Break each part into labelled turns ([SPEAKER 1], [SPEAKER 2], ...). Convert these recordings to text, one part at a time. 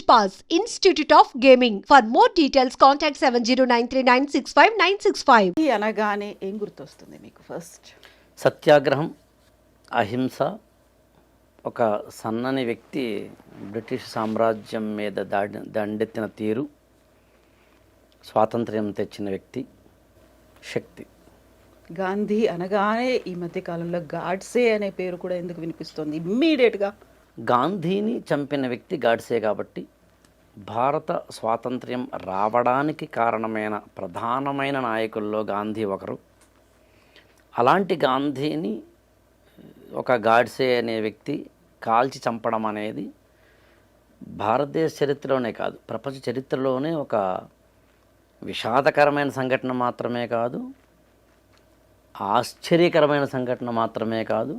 [SPEAKER 1] Pass, Institute of Gaming. For more details, contact 70939659659.
[SPEAKER 2] ఈ అనగానే ఏం గుర్తొస్తుంది మీకు ఫస్ట్?
[SPEAKER 3] సత్యాగ్రహం, అహింస. ఒక సన్నని వ్యక్తి బ్రిటిష్ సామ్రాజ్యం మీద దండెత్తిన తీరు, స్వాతంత్ర్యం తెచ్చిన వ్యక్తి, శక్తి.
[SPEAKER 2] గాంధీ అనగానే ఈ మధ్య కాలంలో గాడ్సే అనే పేరు కూడా ఎందుకు వినిపిస్తుంది ఇమ్మీడియట్గా?
[SPEAKER 3] గాంధీని చంపిన వ్యక్తి గాడ్సే కాబట్టి భారత స్వాతంత్ర్యం రావడానికి కారణమైన ప్రధానమైన నాయకుల్లో గాంధీ ఒకరు. అలాంటి గాంధీని ఒక గాడ్సే అనే వ్యక్తి కాల్చి చంపడం అనేది భారతదేశ చరిత్రలోనే కాదు, ప్రపంచ చరిత్రలోనే ఒక విషాదకరమైన సంఘటన మాత్రమే కాదు, ఆశ్చర్యకరమైన సంఘటన మాత్రమే కాదు,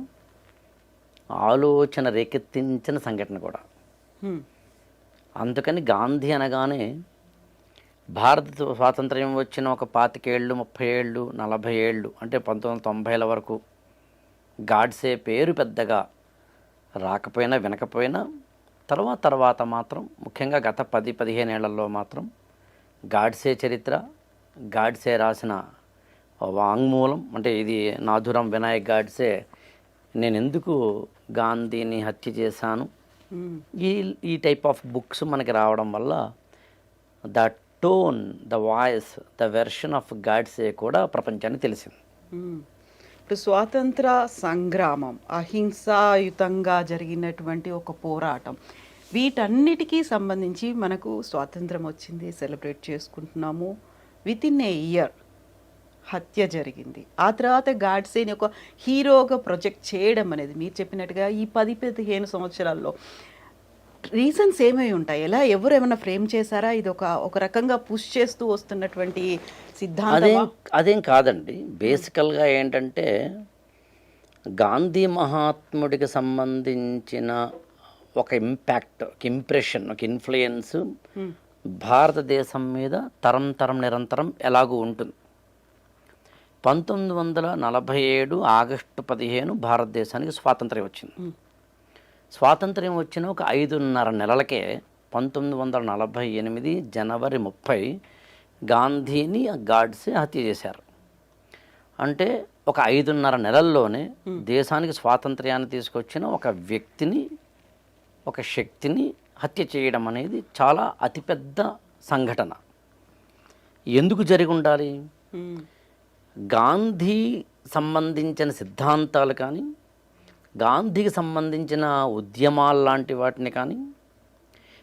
[SPEAKER 3] ఆలోచన రేకెత్తించిన సంఘటన కూడా. అందుకని గాంధీ అనగానే భారత స్వాతంత్ర్యం వచ్చిన ఒక 25 ఏళ్ళు, 30 ఏళ్ళు, 40 ఏళ్ళు అంటే 1990ల వరకు గాడ్సే పేరు పెద్దగా రాకపోయినా వినకపోయినా తర్వాత మాత్రం ముఖ్యంగా గత 10-15 ఏళ్లలో మాత్రం గాడ్సే చరిత్ర, గాడ్సే రాసిన వాంగ్మూలం, అంటే ఇది నాథురాం వినాయక్ గాడ్సే నేను ఎందుకు గాంధీని హత్య చేశాను, ఈ టైప్ ఆఫ్ బుక్స్ మనకి రావడం వల్ల the tone, the voice, the version of Godse కూడా ప్రపంచానికి తెలిసింది.
[SPEAKER 2] ఇప్పుడు స్వాతంత్ర సంగ్రామం, అహింసాయుతంగా జరిగినటువంటి ఒక పోరాటం, వీటన్నిటికీ సంబంధించి మనకు స్వాతంత్రం వచ్చింది, సెలబ్రేట్ చేసుకుంటున్నాము. విత్ ఇన్ ఏ ఇయర్ హత్య జరిగింది. ఆ తర్వాత గాడ్సేని ఒక హీరోగా ప్రొజెక్ట్ చేయడం అనేది మీరు చెప్పినట్టుగా ఈ 10-15 సంవత్సరాల్లో రీజన్స్ ఏమై ఉంటాయి? ఎవరు ఏమైనా ఫ్రేమ్ చేశారా? ఇది ఒక రకంగా పుష్ చేస్తూ వస్తున్నటువంటి సిద్ధాంతం
[SPEAKER 3] అదేం కాదండి. బేసికల్గా ఏంటంటే గాంధీ మహాత్ముడికి సంబంధించిన ఒక ఇంపాక్ట్, ఒక ఇంప్రెషన్, ఒక ఇన్ఫ్లుయెన్స్ భారతదేశం మీద తరం నిరంతరం ఎలాగూ ఉంటుంది. 1947 ఆగస్టు 15 భారతదేశానికి స్వాతంత్ర్యం వచ్చింది. స్వాతంత్ర్యం వచ్చిన ఒక 5.5 నెలలకే 1948 జనవరి 30 గాంధీని గాడ్సే హత్య చేశారు. అంటే ఒక 5.5 నెలల్లోనే దేశానికి స్వాతంత్ర్యాన్ని తీసుకొచ్చిన ఒక వ్యక్తిని, ఒక శక్తిని హత్య చేయడం అనేది చాలా అతిపెద్ద సంఘటన. ఎందుకు జరిగి ఉండాలి? గాంధీ సంబంధించిన సిద్ధాంతాలు కానీ, గాంధీకి సంబంధించిన ఉద్యమాలు లాంటి వాటిని కానీ,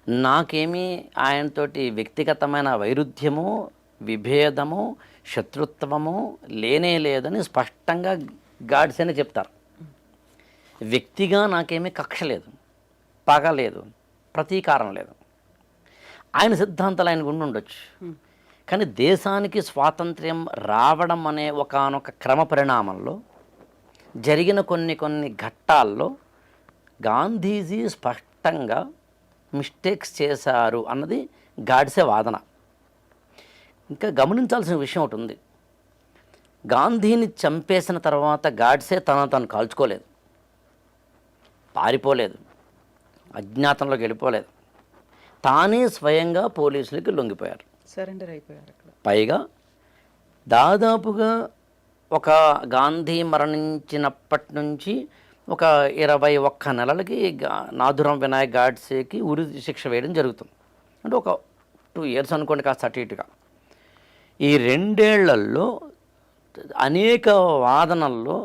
[SPEAKER 3] నాకేమీ ఆయనతోటి వ్యక్తిగతమైన వైరుధ్యమో, విభేదమో, శత్రుత్వమో లేనే లేదని స్పష్టంగా గాడ్సేనే చెప్తారు. వ్యక్తిగా నాకేమీ కక్ష లేదు, పగ లేదు, ప్రతీకారం లేదు. ఆయన సిద్ధాంతాలు ఆయనకు ఉండొచ్చు, కానీ దేశానికి స్వాతంత్ర్యం రావడం అనే ఒకానొక క్రమ పరిణామంలో జరిగిన కొన్ని ఘట్టాల్లో గాంధీజీ స్పష్టంగా మిస్టేక్స్ చేశారు అన్నది గాడ్సే వాదన. ఇంకా గమనించాల్సిన విషయం ఒకటి ఉంది. గాంధీని చంపేసిన తర్వాత గాడ్సే తను కాల్చుకోలేదు, పారిపోలేదు, అజ్ఞాతంలోకి వెళ్ళిపోలేదు. తానే స్వయంగా పోలీసులకి లొంగిపోయారు,
[SPEAKER 2] సరెండర్ అయిపోయారు.
[SPEAKER 3] పైగా దాదాపుగా ఒక గాంధీ మరణించినప్పటి నుంచి ఒక 21 నెలలకి నాథురాం వినాయక్ గాడ్సేకి ఉరి శిక్ష వేయడం జరుగుతుంది. అంటే ఒక 2 years అనుకోండి, కాస్త అటు ఇటుగా. ఈ 2 ఏళ్లలో అనేక వాదనల్లో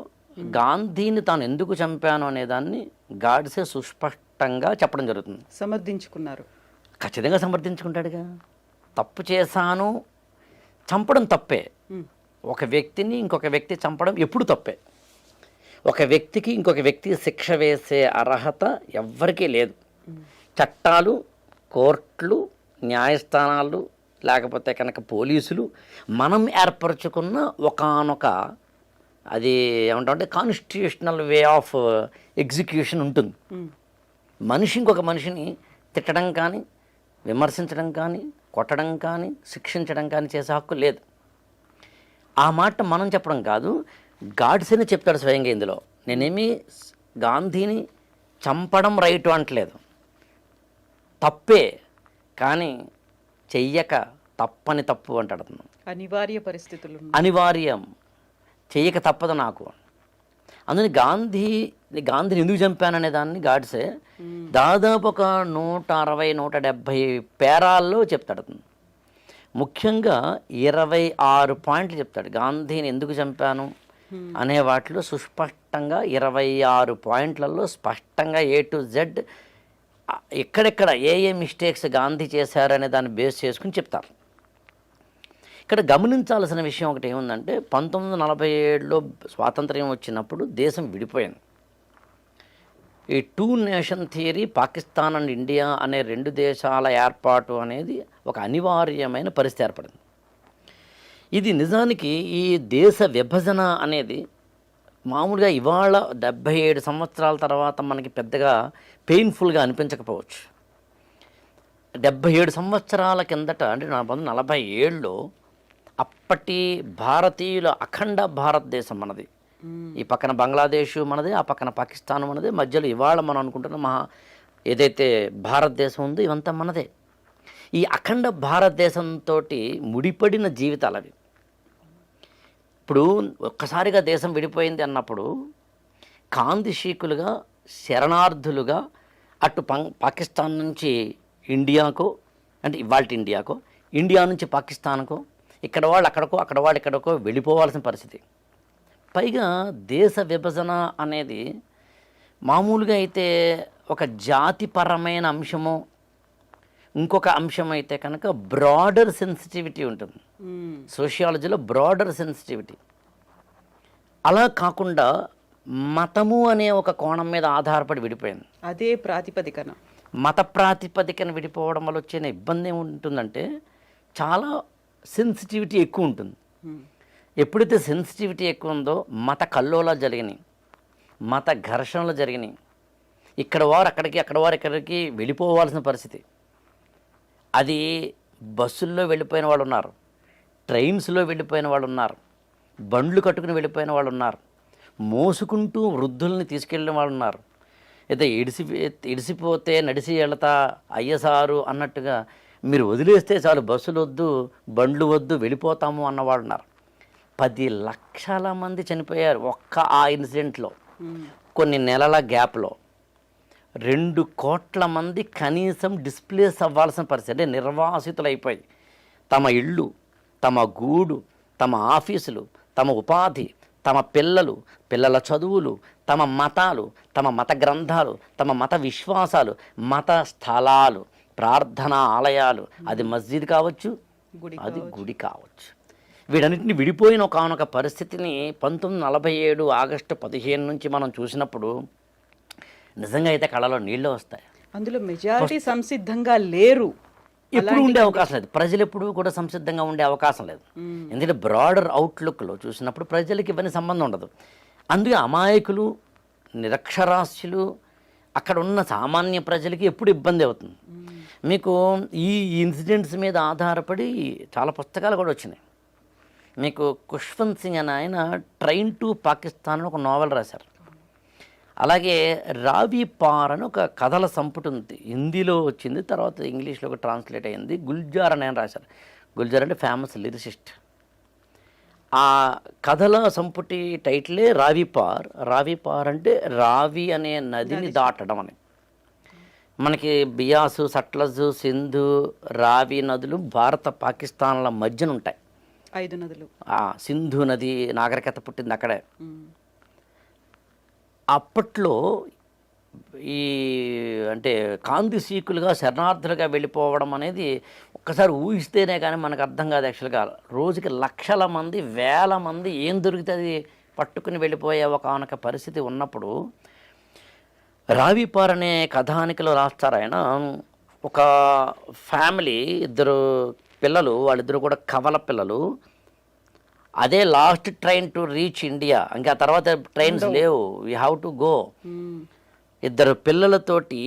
[SPEAKER 3] గాంధీని తాను ఎందుకు చంపాను అనేదాన్ని గాడ్సే సుస్పష్టంగా చెప్పడం జరుగుతుంది.
[SPEAKER 2] సమర్థించుకున్నారు,
[SPEAKER 3] ఖచ్చితంగా సమర్థించుకుంటాడుగా. తప్పు చేశాను, చంపడం తప్పే. ఒక వ్యక్తిని ఇంకొక వ్యక్తి చంపడం ఎప్పుడు తప్పే. ఒక వ్యక్తికి ఇంకొక వ్యక్తి శిక్ష వేసే అర్హత ఎవ్వరికీ లేదు. చట్టాలు, కోర్టులు, న్యాయస్థానాలు, లేకపోతే కనుక పోలీసులు మనం ఏర్పరచుకున్న ఒకానొక అది ఏమంటామంటే కాన్స్టిట్యూషనల్ వే ఆఫ్ ఎగ్జిక్యూషన్ ఉంటుంది. మనిషి ఇంకొక మనిషిని తిట్టడం కానీ, విమర్శించడం కానీ, కొట్టడం కానీ, శిక్షించడం కానీ చేసే హక్కు లేదు. ఆ మాట మనం చెప్పడం కాదు, గాడ్సేనే చెప్తాడు స్వయంగా. ఇందులో నేనేమి గాంధీని చంపడం రైట్ అంటలేదు, తప్పే. కానీ చెయ్యక తప్పని తప్పు అంటాడు అతను.
[SPEAKER 2] అనివార్య పరిస్థితులు
[SPEAKER 3] అనివార్యం, చెయ్యక తప్పదు నాకు. అందుకని గాంధీని ఎందుకు చంపాననే దాన్ని గాడ్సే దాదాపు ఒక 160-170 పేరాల్లో చెప్తాడు అతను. ముఖ్యంగా 26 పాయింట్లు చెప్తాడు గాంధీని ఎందుకు చంపాను అనే వాటిలో సుస్పష్టంగా 26 పాయింట్లలో స్పష్టంగా A to Z ఎక్కడెక్కడ ఏ మిస్టేక్స్ గాంధీ చేశారనే దాన్ని బేస్ చేసుకుని చెప్తారు. ఇక్కడ గమనించాల్సిన విషయం ఒకటి ఏముందంటే 1947లో స్వాతంత్ర్యం వచ్చినప్పుడు దేశం విడిపోయింది. ఈ 2 nation theory, Pakistan and India అనే 2 దేశాల ఏర్పాటు అనేది ఒక అనివార్యమైన పరిస్థితి ఏర్పడింది. ఇది నిజానికి ఈ దేశ విభజన అనేది మామూలుగా ఇవాళ 77 సంవత్సరాల తర్వాత మనకి పెద్దగా పెయిన్ఫుల్గా అనిపించకపోవచ్చు. 77 సంవత్సరాల కిందట అంటే 1947లో అప్పటి భారతీయుల అఖండ భారతదేశం మనది. ఈ పక్కన బంగ్లాదేశ్ మనది, ఆ పక్కన పాకిస్తాన్ మనది, మధ్యలో ఇవాళ మనం అనుకుంటున్న ఏదైతే భారతదేశం ఉందో ఇవంతా మనదే. ఈ అఖండ భారతదేశంతో ముడిపడిన జీవితాలు అవి. ఇప్పుడు ఒక్కసారిగా దేశం విడిపోయింది అన్నప్పుడు కాందిశీకులుగా, శరణార్థులుగా అటు పాకిస్తాన్ నుంచి ఇండియాకో, అంటే ఇవాళ ఇండియాకో, ఇండియా నుంచి పాకిస్తాన్కో, ఇక్కడ వాళ్ళు అక్కడికో, అక్కడ వాళ్ళు ఇక్కడికో వెళ్ళిపోవాల్సిన పరిస్థితి. పైగా దేశ విభజన అనేది మామూలుగా అయితే ఒక జాతిపరమైన అంశము, ఇంకొక అంశం అయితే కనుక బ్రాడర్ సెన్సిటివిటీ ఉంటుంది సోషియాలజీలో, బ్రాడర్ సెన్సిటివిటీ. అలా కాకుండా మతము అనే ఒక కోణం మీద ఆధారపడి విడిపోయింది.
[SPEAKER 2] అదే ప్రాతిపదికన,
[SPEAKER 3] మత ప్రాతిపదికన విడిపోవడం వల్ల వచ్చిన ఇబ్బంది ఏముంటుందంటే చాలా సెన్సిటివిటీ ఎక్కువ ఉంటుంది. ఎప్పుడైతే సెన్సిటివిటీ ఎక్కువ ఉందో మత కల్లోలాలు జరిగినాయి, మత ఘర్షణలు జరిగినాయి. ఇక్కడ వారు అక్కడికి, అక్కడ వారు ఇక్కడికి వెళ్ళిపోవాల్సిన పరిస్థితి. అది బస్సుల్లో వెళ్ళిపోయిన వాళ్ళు ఉన్నారు, ట్రైన్స్లో వెళ్ళిపోయిన వాళ్ళు ఉన్నారు, బండ్లు కట్టుకుని వెళ్ళిపోయిన వాళ్ళు ఉన్నారు, మోసుకుంటూ వృద్ధుల్ని తీసుకెళ్ళిన వాళ్ళు ఉన్నారు. అయితే ఇడిసిపోతే నడిసి వెళతా అయ్యసారు అన్నట్టుగా మీరు వదిలేస్తే చాలు, బస్సులు వద్దు, బండ్లు వద్దు, వెళ్ళిపోతాము అన్నవాళ్ళు ఉన్నారు. 10 లక్షల మంది చనిపోయారు ఒక్క ఆ ఇన్సిడెంట్లో. కొన్ని నెలల గ్యాప్లో 2 కోట్ల మంది కనీసం డిస్ప్లేస్ అవ్వాల్సిన పరిస్థితి. అంటే నిర్వాసితులైపోయి తమ ఇళ్ళు, తమ గూడు, తమ ఆఫీసులు, తమ ఉపాధి, తమ పిల్లల చదువులు, తమ మతాలు, తమ మత గ్రంథాలు, తమ మత విశ్వాసాలు, మత స్థలాలు, ప్రార్థనా ఆలయాలు, అది మస్జిద్ కావచ్చు, అది గుడి కావచ్చు, వీటన్నిటిని విడిపోయిన ఒకనొక పరిస్థితిని 1947 ఆగస్టు 15 నుంచి మనం చూసినప్పుడు నిజంగా అయితే కళ్ళలో నీళ్ళు వస్తాయి.
[SPEAKER 2] అందులో మెజారిటీ సంసిద్ధంగా లేరు,
[SPEAKER 3] ఎప్పుడు ఉండే అవకాశం లేదు. ప్రజలు ఎప్పుడు కూడా సంసిద్ధంగా ఉండే అవకాశం లేదు. ఎందుకంటే బ్రాడర్ అవుట్లుక్లో చూసినప్పుడు ప్రజలకి ఇవన్నీ సంబంధం ఉండదు. అందుకే అమాయకులు, నిరక్షరాస్యులు, అక్కడ ఉన్న సామాన్య ప్రజలకి ఎప్పుడు ఇబ్బంది అవుతుంది. మీకు ఈ ఇన్సిడెంట్స్ మీద ఆధారపడి చాలా పుస్తకాలు కూడా వచ్చినాయి. మీకు ఖుష్వంత్ సింగ్ అని ఆయన ట్రైన్ టు పాకిస్తాన్ అని ఒక నోవెల్ రాశారు. అలాగే రావి పార్ అని ఒక కథల సంపుటి ఉంది, హిందీలో వచ్చింది, తర్వాత ఇంగ్లీష్లోకి ట్రాన్స్లేట్ అయ్యింది. గుల్జార్ అని ఆయన రాశారు. గుల్జార్ అంటే ఫేమస్ లిరిసిస్ట్. ఆ కథల సంపుటి టైటిలే రావి పార్. రావి పార్ అంటే రావి అనే నదిని దాటడం అని. మనకి బియాసు, సట్లజు, సింధు, రావి నదులు భారత పాకిస్తాన్ల మధ్యన ఉంటాయి.
[SPEAKER 2] 5 నదులు.
[SPEAKER 3] సింధు నది నాగరికత పుట్టింది అక్కడే. అప్పట్లో ఈ అంటే కాందిశీకులుగా, శరణార్థులుగా వెళ్ళిపోవడం అనేది ఒక్కసారి ఊహిస్తేనే కానీ మనకు అర్థం కాదు. యాక్చువల్గా రోజుకి లక్షల మంది, వేల మంది ఏం దొరికితే అది పట్టుకుని వెళ్ళిపోయే ఒకనొక పరిస్థితి ఉన్నప్పుడు రావిపార్ అనే కథానికలో రాస్తారు ఆయన. ఒక ఫ్యామిలీ, 2 పిల్లలు, వాళ్ళిద్దరూ కూడా కవల పిల్లలు. అదే last train to reach India, ఇంకా తర్వాత ట్రైన్స్ లేవు, వీ హ్యావ్ టు గో. 2 పిల్లలతోటి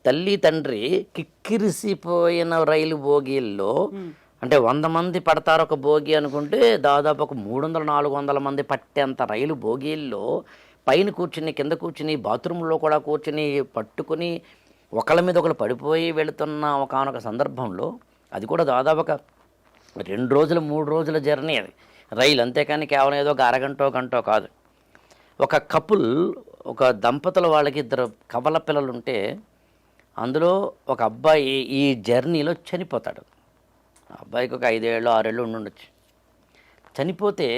[SPEAKER 3] తల్లి తండ్రి కిక్కిరిసిపోయిన రైలు బోగీల్లో, అంటే 100 మంది పడతారు ఒక బోగి అనుకుంటే దాదాపు ఒక 300-400 మంది పట్టేంత రైలు బోగీల్లో పైన కూర్చుని, కింద కూర్చుని, బాత్రూంలో కూడా కూర్చుని, పట్టుకుని ఒకళ్ళ మీద ఒకళ్ళు పడిపోయి వెళుతున్న ఒకానొక సందర్భంలో, అది కూడా దాదాపు ఒక 2 రోజులు 3 రోజుల జర్నీ అది రైలు, అంతేకాని కేవలం ఏదో ఒక అరగంటో గంటో కాదు. ఒక కపుల్, ఒక దంపతుల వాళ్ళకి 2 కవల పిల్లలు ఉంటే అందులో ఒక అబ్బాయి ఈ జర్నీలో చనిపోతాడు. ఆ అబ్బాయికి ఒక 5 ఏళ్ళు 6 ఏళ్ళు ఉండుండొచ్చు. చనిపోతే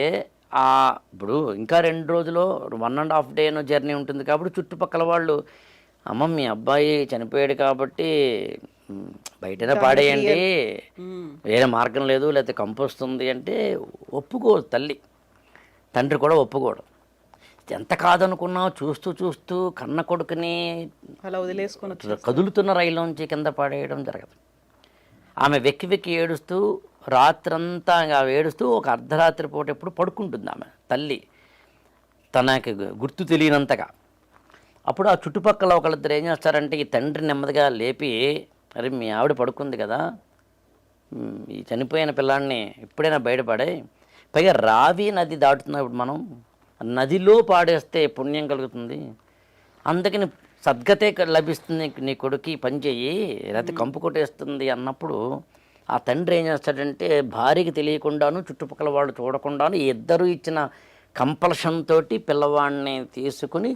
[SPEAKER 3] ఇప్పుడు ఇంకా 2 రోజులు 1.5 డేనో జర్నీ ఉంటుంది కాబట్టి చుట్టుపక్కల వాళ్ళు, అమ్మ మీ అబ్బాయి చనిపోయాడు కాబట్టి బయటనే పాడేయండి, వేరే మార్గం లేదు, లేకపోతే కంపు వస్తుంది అంటే ఒప్పుకోదు తల్లి, తండ్రి కూడా ఒప్పుకోడు. ఎంత కాదనుకున్నా చూస్తూ చూస్తూ కన్న కొడుకుని
[SPEAKER 2] అలా వదిలేసుకుని
[SPEAKER 3] కదులుతున్న రైల్లోంచి కింద పడేయడం జరగదు. ఆమె వెక్కి వెక్కి ఏడుస్తూ రాత్రంతా ఏడుస్తూ ఒక అర్ధరాత్రి పూట ఎప్పుడు పడుకుంటుంది ఆమె తల్లి, తనకి గుర్తు తెలియనంతగా. అప్పుడు ఆ చుట్టుపక్కల ఒకళ్ళిద్దరు ఏం చేస్తారంటే ఈ తండ్రి నెమ్మదిగా లేపి, అరే మీ ఆవిడ పడుకుంది కదా, ఈ చనిపోయిన పిల్లాడిని ఇప్పుడైనా బయటపడే, పైగా రావి నది దాటుతున్నప్పుడు మనం నదిలో పాడేస్తే పుణ్యం కలుగుతుంది, అందుకని సద్గతే లభిస్తుంది నీ కొడుకు, పని చెయ్యి, లేకపోతే కంపు కొట్టేస్తుంది అన్నప్పుడు ఆ తండ్రి ఏం చేస్తాడంటే భార్యకి తెలియకుండాను చుట్టుపక్కల వాళ్ళు చూడకుండాను ఇద్దరు ఇచ్చిన కంపల్షన్ తోటి పిల్లవాడిని తీసుకుని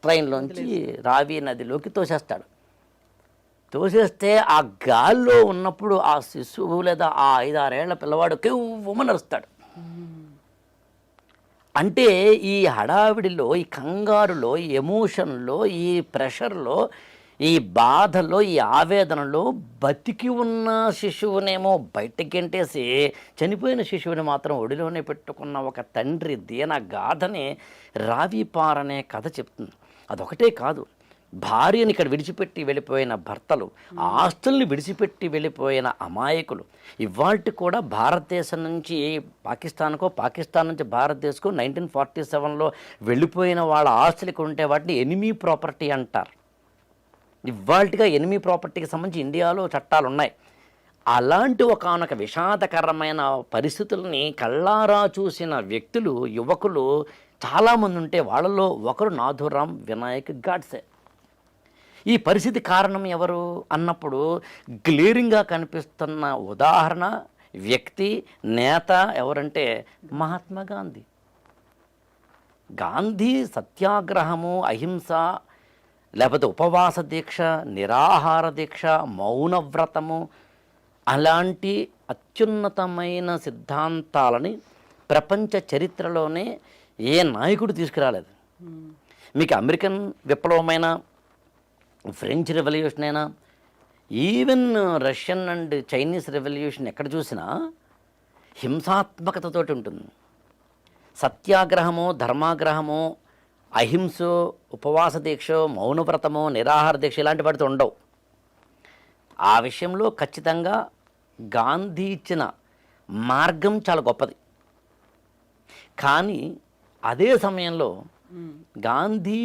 [SPEAKER 3] ట్రైన్లోంచి రావి నదిలోకి తోసేస్తాడు. తోసేస్తే ఆ గాల్లో ఉన్నప్పుడు ఆ శిశువు లేదా ఆ 5-6 ఏళ్ల పిల్లవాడు కెవ్వుమనరుస్తాడు. అంటే ఈ హడావిడిలో, ఈ కంగారులో, ఈ ఎమోషన్లో, ఈ ప్రెషర్లో, ఈ బాధలో, ఈ ఆవేదనలో బతికి ఉన్న శిశువునేమో బయటకి గెంటేసి చనిపోయిన శిశువుని మాత్రం ఒడిలోనే పెట్టుకున్న ఒక తండ్రి దీన గాథని రావిపారనే కథ చెప్తుంది. అదొకటే కాదు, భార్యని ఇక్కడ విడిచిపెట్టి వెళ్ళిపోయిన భర్తలు, ఆస్తుల్ని విడిచిపెట్టి వెళ్ళిపోయిన అమాయకులు, ఇవాళ కూడా భారతదేశం నుంచి పాకిస్తాన్కో, పాకిస్తాన్ నుంచి భారతదేశంకో 1947లో వెళ్ళిపోయిన వాళ్ళ ఆస్తులకు ఉంటే వాటిని ఎనిమీ ప్రాపర్టీ అంటారు. ఇవాళగా ఎనిమీ ప్రాపర్టీకి సంబంధించి ఇండియాలో చట్టాలు ఉన్నాయి. అలాంటి ఒకానొక విషాదకరమైన పరిస్థితుల్ని కళ్ళారా చూసిన వ్యక్తులు, యువకులు చాలామంది ఉంటే వాళ్ళలో ఒకరు నాథూరాం వినాయక్ గాడ్సే. ఈ పరిస్థితి కారణం ఎవరు అన్నప్పుడు గ్లేరింగ్గా కనిపిస్తున్న ఉదాహరణ, వ్యక్తి, నేత ఎవరంటే మహాత్మా గాంధీ. గాంధీ సత్యాగ్రహము, అహింస, లేకపోతే ఉపవాస దీక్ష, నిరాహార దీక్ష, మౌనవ్రతము అలాంటి అత్యున్నతమైన సిద్ధాంతాలని ప్రపంచ చరిత్రలోనే ఏ నాయకుడు తీసుకురాలేదు. మీకు అమెరికన్ విప్లవమైన, ఫ్రెంచ్ రెవల్యూషన్ అయినా, even Russian and Chinese revolution ఎక్కడ చూసినా హింసాత్మకతతోటి ఉంటుంది. సత్యాగ్రహము, ధర్మాగ్రహము, అహింస, ఉపవాస దీక్ష, మౌనవ్రతము, నిరాహార దీక్ష ఇలాంటి వాటితో ఉండవు. ఆ విషయంలో ఖచ్చితంగా గాంధీ ఇచ్చిన మార్గం చాలా గొప్పది. కానీ అదే సమయంలో గాంధీ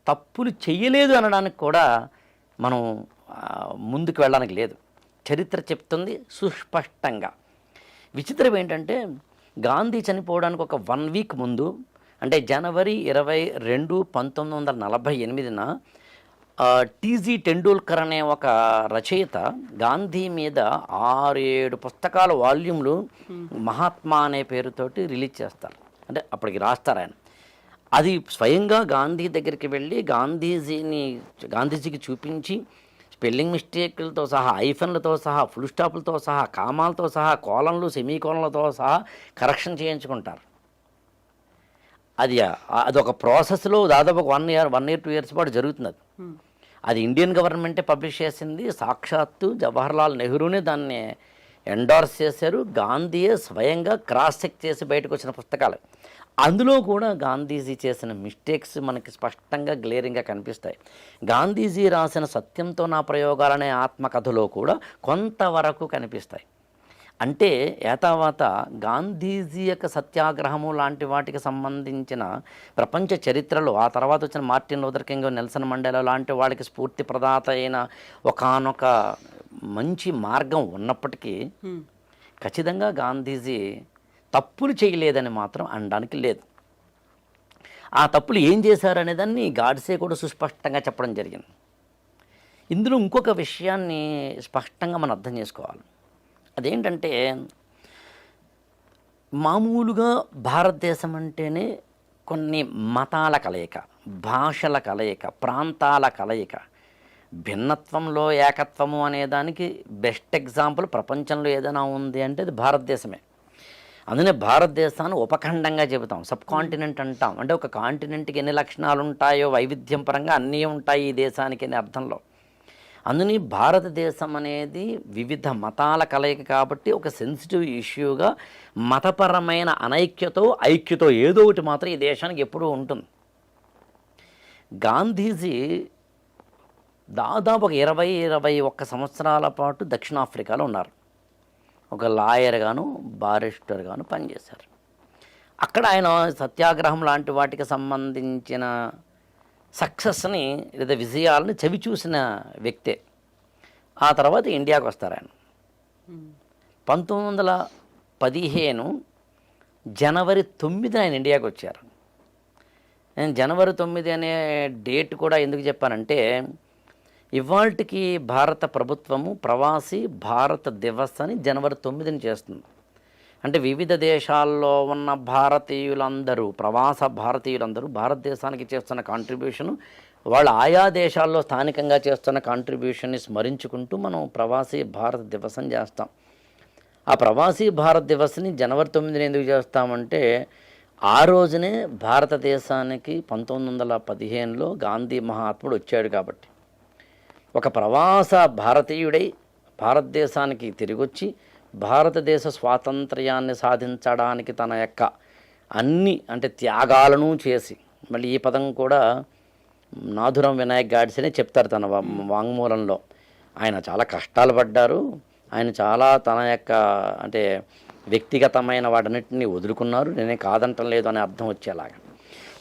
[SPEAKER 3] తప్పులు చెయ్యలేదు అనడానికి కూడా మనం ముందుకు వెళ్ళడానికి లేదు. చరిత్ర చెప్తుంది సుస్పష్టంగా. విచిత్రం ఏంటంటే గాంధీ చనిపోవడానికి ఒక 1 వీక్ ముందు, అంటే జనవరి 22, 1948న టీజీ టెండూల్కర్ అనే ఒక రచయిత గాంధీ మీద 6-7 పుస్తకాల వాల్యూమ్లు మహాత్మా అనే పేరుతోటి రిలీజ్ చేస్తారు. అంటే అప్పటికి రాస్తారు ఆయన. అది స్వయంగా గాంధీ దగ్గరికి వెళ్ళి గాంధీజీకి చూపించి స్పెల్లింగ్ మిస్టేక్లతో సహా, ఐఫన్లతో సహా, ఫుల్ స్టాప్లతో సహా, కామాలతో సహా, కోలన్లు, సెమీకోలన్లతో సహా కరెక్షన్ చేయించుకుంటారు. అదొక ప్రాసెస్లో దాదాపు 1 year 2 years పాటు జరుగుతుంది. అది ఇండియన్ గవర్నమెంటే పబ్లిష్ చేసింది. సాక్షాత్తు జవహర్లాల్ నెహ్రూనే దాన్ని ఎండార్స్ చేశారు. గాంధీయే స్వయంగా క్రాస్ చెక్ చేసి బయటకు వచ్చిన పుస్తకాలు. అందులో కూడా గాంధీజీ చేసిన మిస్టేక్స్ మనకి స్పష్టంగా గ్లేరింగ్గా కనిపిస్తాయి. గాంధీజీ రాసిన సత్యంతో నా ప్రయోగాలనే ఆత్మకథలో కూడా కొంతవరకు కనిపిస్తాయి. అంటే ఏతావాత గాంధీజీ యొక్క సత్యాగ్రహము లాంటి వాటికి సంబంధించిన ప్రపంచ చరిత్రలో ఆ తర్వాత వచ్చిన Martin Luther king, Nelson Mandela లాంటి వాళ్ళకి స్ఫూర్తి ప్రదాత అయిన ఒకానొక మంచి మార్గం ఉన్నప్పటికీ ఖచ్చితంగా గాంధీజీ తప్పులు చేయలేదని మాత్రం అనడానికి లేదు. ఆ తప్పులు ఏం చేశారనేదాన్ని గాడ్సే కూడా సుస్పష్టంగా చెప్పడం జరిగింది. ఇందులో ఇంకొక విషయాన్ని స్పష్టంగా మనం అర్థం చేసుకోవాలి. అదేంటంటే మామూలుగా భారతదేశం అంటేనే కొన్ని మతాల కలయిక, భాషల కలయిక, ప్రాంతాల కలయిక, భిన్నత్వంలో ఏకత్వము అనే దానికి బెస్ట్ ఎగ్జాంపుల్ ప్రపంచంలో ఏదైనా ఉంది అంటే అది భారతదేశమే. అందునే భారతదేశాన్ని ఉపఖండంగా చెబుతాం, సబ్ కాంటినెంట్ అంటాం. అంటే ఒక కాంటినెంట్కి ఎన్ని లక్షణాలు ఉంటాయో వైవిధ్యం పరంగా అన్నీ ఉంటాయి ఈ దేశానికి అనే అర్థంలో. అందుని భారతదేశం అనేది వివిధ మతాల కలయిక కాబట్టి ఒక సెన్సిటివ్ ఇష్యూగా మతపరమైన అనైక్యతో ఐక్యతో ఏదో ఒకటి మాత్రం ఈ దేశానికి ఎప్పుడూ ఉంటుంది. గాంధీజీ దాదాపు ఒక 20-21 సంవత్సరాల పాటు దక్షిణాఫ్రికాలో ఉన్నారు. ఒక లాయర్గాను బారిస్టర్గాను పనిచేశారు. అక్కడ ఆయన సత్యాగ్రహం లాంటి వాటికి సంబంధించిన సక్సెస్ని లేదా విజయాలను చవి చూసిన వ్యక్తే. ఆ తర్వాత ఇండియాకు వస్తారు ఆయన. 1915 జనవరి 9 ఆయన ఇండియాకు వచ్చారు. నేను జనవరి 9 అనే డేట్ కూడా ఎందుకు చెప్పానంటే ఇవాళకి భారత ప్రభుత్వము ప్రవాసీ భారత దివస్ అని జనవరి 9 చేస్తుంది. అంటే వివిధ దేశాల్లో ఉన్న భారతీయులందరూ, ప్రవాస భారతీయులందరూ భారతదేశానికి చేస్తున్న కాంట్రిబ్యూషను, వాళ్ళు ఆయా దేశాల్లో స్థానికంగా చేస్తున్న కాంట్రిబ్యూషన్ని స్మరించుకుంటూ మనం ప్రవాసీ భారత దివస్ అని చేస్తాం. ఆ ప్రవాసీ భారత్ దివస్ని జనవరి 9 ఎందుకు చేస్తామంటే ఆ రోజునే భారతదేశానికి 1915లో గాంధీ మహాత్ముడు వచ్చాడు కాబట్టి. ఒక ప్రవాస భారతీయుడై భారతదేశానికి తిరిగొచ్చి భారతదేశ స్వాతంత్ర్యాన్ని సాధించడానికి తన యొక్క అన్ని అంటే త్యాగాలను చేసి, మళ్ళీ ఈ పదం కూడా నాథురం వినాయక్ గాడ్సేనే చెప్తారు తన వాంగ్మూలంలో. ఆయన చాలా కష్టాలు పడ్డారు, ఆయన చాలా తన యొక్క అంటే వ్యక్తిగతమైన వాటన్నిటిని వదులుకున్నారు, నేనే కాదంటం లేదు అనే అర్థం వచ్చేలాగా.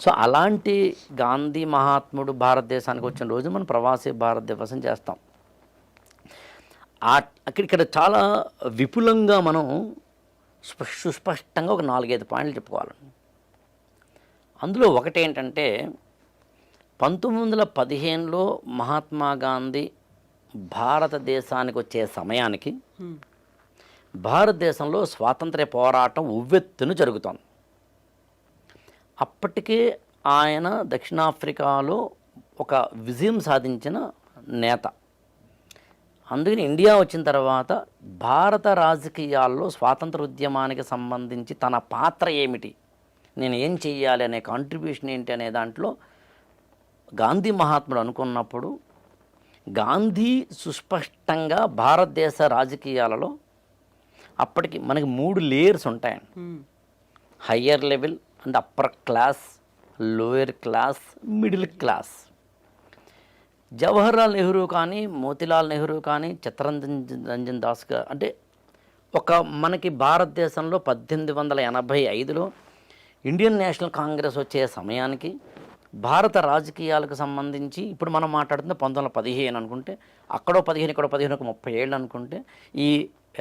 [SPEAKER 3] సో అలాంటి గాంధీ మహాత్ముడు భారతదేశానికి వచ్చిన రోజు మనం ప్రవాసీ భారత దివసం చేస్తాం. ఇక్కడ చాలా విపులంగా మనం సుస్పష్టంగా ఒక 4-5 పాయింట్లు చెప్పుకోవాలి. అందులో ఒకటి ఏంటంటే 1915లో మహాత్మా గాంధీ భారతదేశానికి వచ్చే సమయానికి భారతదేశంలో స్వాతంత్ర్య పోరాటం ఉవ్వెత్తున జరుగుతోంది. అప్పటికే ఆయన దక్షిణాఫ్రికాలో ఒక విజయం సాధించిన నేత. అందుకని ఇండియా వచ్చిన తర్వాత భారత రాజకీయాల్లో స్వాతంత్ర ఉద్యమానికి సంబంధించి తన పాత్ర ఏమిటి, నేను ఏం చెయ్యాలి అనే కాంట్రిబ్యూషన్ ఏంటి అనే దాంట్లో గాంధీ మహాత్ముడు అనుకున్నప్పుడు గాంధీ సుస్పష్టంగా భారతదేశ రాజకీయాలలో అప్పటికి మనకి 3 లేయర్స్ ఉంటాయండి. Higher level and upper class, lower class, middle class. Jawaharlal Nehru కానీ, మోతీలాల్ నెహ్రూ కానీ, చిత్తరంజన్ దాస్ అంటే ఒక మనకి భారతదేశంలో 1885లో ఇండియన్ నేషనల్ కాంగ్రెస్ వచ్చే సమయానికి భారత రాజకీయాలకు సంబంధించి ఇప్పుడు మనం మాట్లాడుతున్న 1915 అనుకుంటే అక్కడో 15 ఇక్కడో 15 ఒక 30 ఏళ్ళు అనుకుంటే ఈ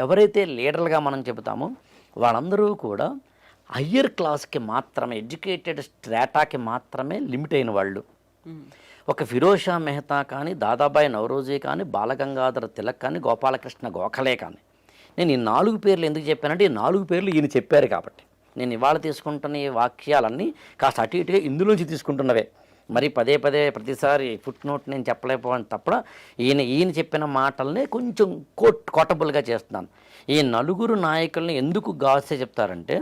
[SPEAKER 3] ఎవరైతే లీడర్లుగా మనం చెబుతామో వాళ్ళందరూ కూడా హయ్యర్ క్లాస్కి మాత్రమే, ఎడ్యుకేటెడ్ స్ట్రాటాకి మాత్రమే లిమిట్ అయిన వాళ్ళు. ఒక ఫిరోజ్ షా మెహతా కానీ, దాదాబాయి నౌరోజీ కానీ, బాలగంగాధర తిలక్ కానీ, గోపాలకృష్ణ గోఖలే కానీ. నేను ఈ 4 పేర్లు ఎందుకు చెప్పానంటే ఈ 4 పేర్లు ఈయన చెప్పారు కాబట్టి. నేను ఇవాళ తీసుకుంటున్న ఈ వాక్యాలన్నీ కాస్త అటు ఇటుగా ఇందులోంచి తీసుకుంటున్నవే. మరి పదే ప్రతిసారి ఫుట్ నోట్ నేను చెప్పలేకపోవడం తప్ప ఈయన చెప్పిన మాటల్ని కొంచెం కోటబుల్గా చేస్తున్నాను. ఈ 4 నాయకుల్ని ఎందుకు గాసే చెప్తారంటే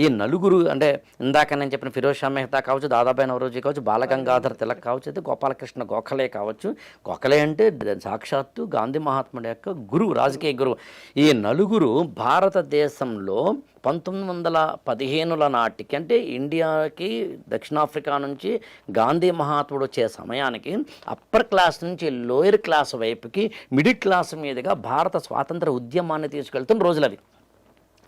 [SPEAKER 3] ఈ 4 అంటే ఇందాక నేను చెప్పిన ఫిరోజ్ షా మెహతా కావచ్చు, దాదాబాయి నౌరోజీ కావచ్చు, బాలగంగాధర తిలక్ కావచ్చు, అయితే గోపాలకృష్ణ గోఖలే కావచ్చు. గోఖలే అంటే సాక్షాత్తు గాంధీ మహాత్ముడి యొక్క గురువు, రాజకీయ గురువు. ఈ 4 భారతదేశంలో 1915 నాటికి అంటే ఇండియాకి దక్షిణాఫ్రికా నుంచి గాంధీ మహాత్ముడు వచ్చే సమయానికి అప్పర్ క్లాస్ నుంచి లోయర్ క్లాస్ వైపుకి మిడిల్ క్లాస్ మీదుగా భారత స్వాతంత్ర ఉద్యమాన్ని తీసుకెళ్తున్న రోజులు అవి.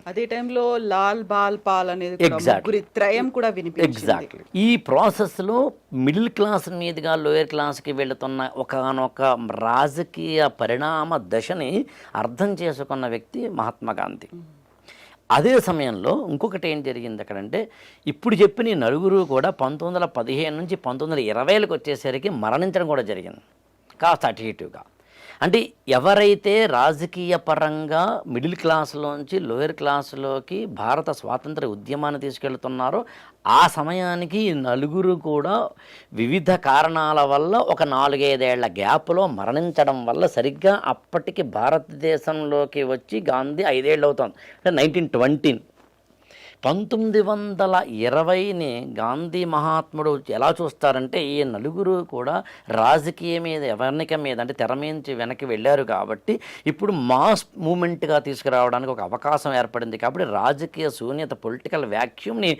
[SPEAKER 2] అదే టైంలో లాల్ బాల్ పాల్ అనేది ముగ్గురి త్రయం కూడా వినిపించింది.
[SPEAKER 3] ఈ ప్రాసెస్లో మిడిల్ క్లాస్ మీదుగా లోయర్ క్లాస్కి వెళుతున్న ఒకనొక రాజకీయ పరిణామ దశని అర్థం చేసుకున్న వ్యక్తి మహాత్మా గాంధీ. అదే సమయంలో ఇంకొకటి ఏం జరిగింది అక్కడంటే ఇప్పుడు చెప్పిన ఈ 4 కూడా 1915 నుంచి 1920లకు వచ్చేసరికి మరణించడం కూడా జరిగింది, కాస్త అటు ఇటుగా. అంటే ఎవరైతే రాజకీయ పరంగా మిడిల్ క్లాస్లోంచి లోయర్ క్లాసులోకి భారత స్వాతంత్ర ఉద్యమాన్ని తీసుకెళ్తున్నారో ఆ సమయానికి ఈ నలుగురు కూడా వివిధ కారణాల వల్ల ఒక 4-5 ఏళ్ల గ్యాప్లో మరణించడం వల్ల సరిగ్గా అప్పటికి భారతదేశంలోకి వచ్చి గాంధీ 5 ఏళ్ళు అవుతుంది, అంటే 1920. 1920ని గాంధీ మహాత్ముడు ఎలా చూస్తారంటే ఈ నలుగురు కూడా రాజకీయ మీద ఎవర్నిక మీద అంటే తెర మించి వెనక్కి వెళ్ళారు కాబట్టి ఇప్పుడు మాస్ మూమెంట్గా తీసుకురావడానికి ఒక అవకాశం ఏర్పడింది. కాబట్టి రాజకీయ శూన్యత పొలిటికల్ వ్యాక్యూమ్ని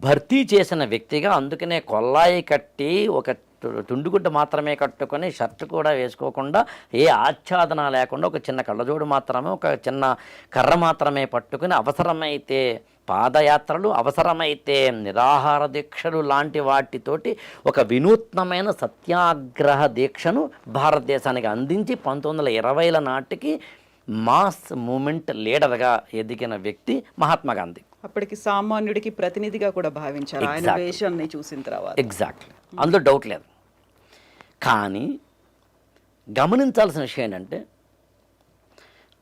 [SPEAKER 3] భర్తీ చేసిన వ్యక్తిగా, అందుకనే కొల్లాయి కట్టి ఒక తుండుగుడ్డ మాత్రమే కట్టుకొని షర్ట్ కూడా వేసుకోకుండా ఏ ఆచ్ఛాదన లేకుండా ఒక చిన్న కళ్ళజోడు మాత్రమే ఒక చిన్న కర్ర మాత్రమే పట్టుకుని అవసరమైతే పాదయాత్రలు, అవసరమైతే నిరాహార దీక్షలు లాంటి వాటితోటి ఒక వినూత్నమైన సత్యాగ్రహ దీక్షను భారతదేశానికి అందించి 1920ల నాటికి మాస్ మూమెంట్ లీడర్గా ఎదిగిన వ్యక్తి మహాత్మా గాంధీ.
[SPEAKER 2] అప్పటికి సామాన్యుడికి ప్రతినిధిగా కూడా భావించారు ఆయన వేషాన్ని చూసిన తర్వాత.
[SPEAKER 3] ఎగ్జాక్ట్లీ, అందులో డౌట్ లేదు. కానీ గమనించాల్సిన విషయం ఏంటంటే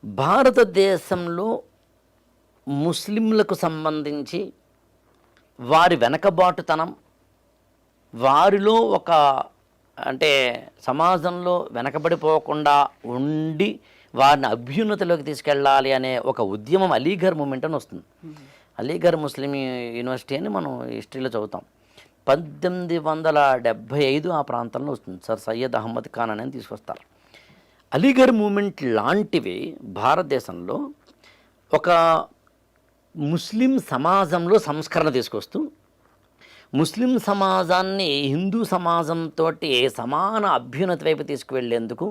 [SPEAKER 3] భారతదేశంలో ముస్లింలకు సంబంధించి వారి వెనకబాటుతనం, వారిలో ఒక అంటే సమాజంలో వెనకబడిపోకుండా ఉండి వారిని అభ్యున్నతిలోకి తీసుకెళ్ళాలి అనే ఒక ఉద్యమం అలీఘర్ మూమెంట్ అని వస్తుంది. అలీఘర్ ముస్లిం యూనివర్సిటీ అని మనం హిస్టరీలో చదువుతాం. 1875 ఆ ప్రాంతంలో వస్తుంది. సర్ సయ్యద్ అహ్మద్ ఖాన్ అని తీసుకొస్తారు. అలీఘర్ మూమెంట్ లాంటివి భారతదేశంలో ఒక ముస్లిం సమాజంలో సంస్కరణ తీసుకొస్తూ ముస్లిం సమాజాన్ని హిందూ సమాజంతో సమాన అభ్యున్నతి వైపు తీసుకువెళ్ళేందుకు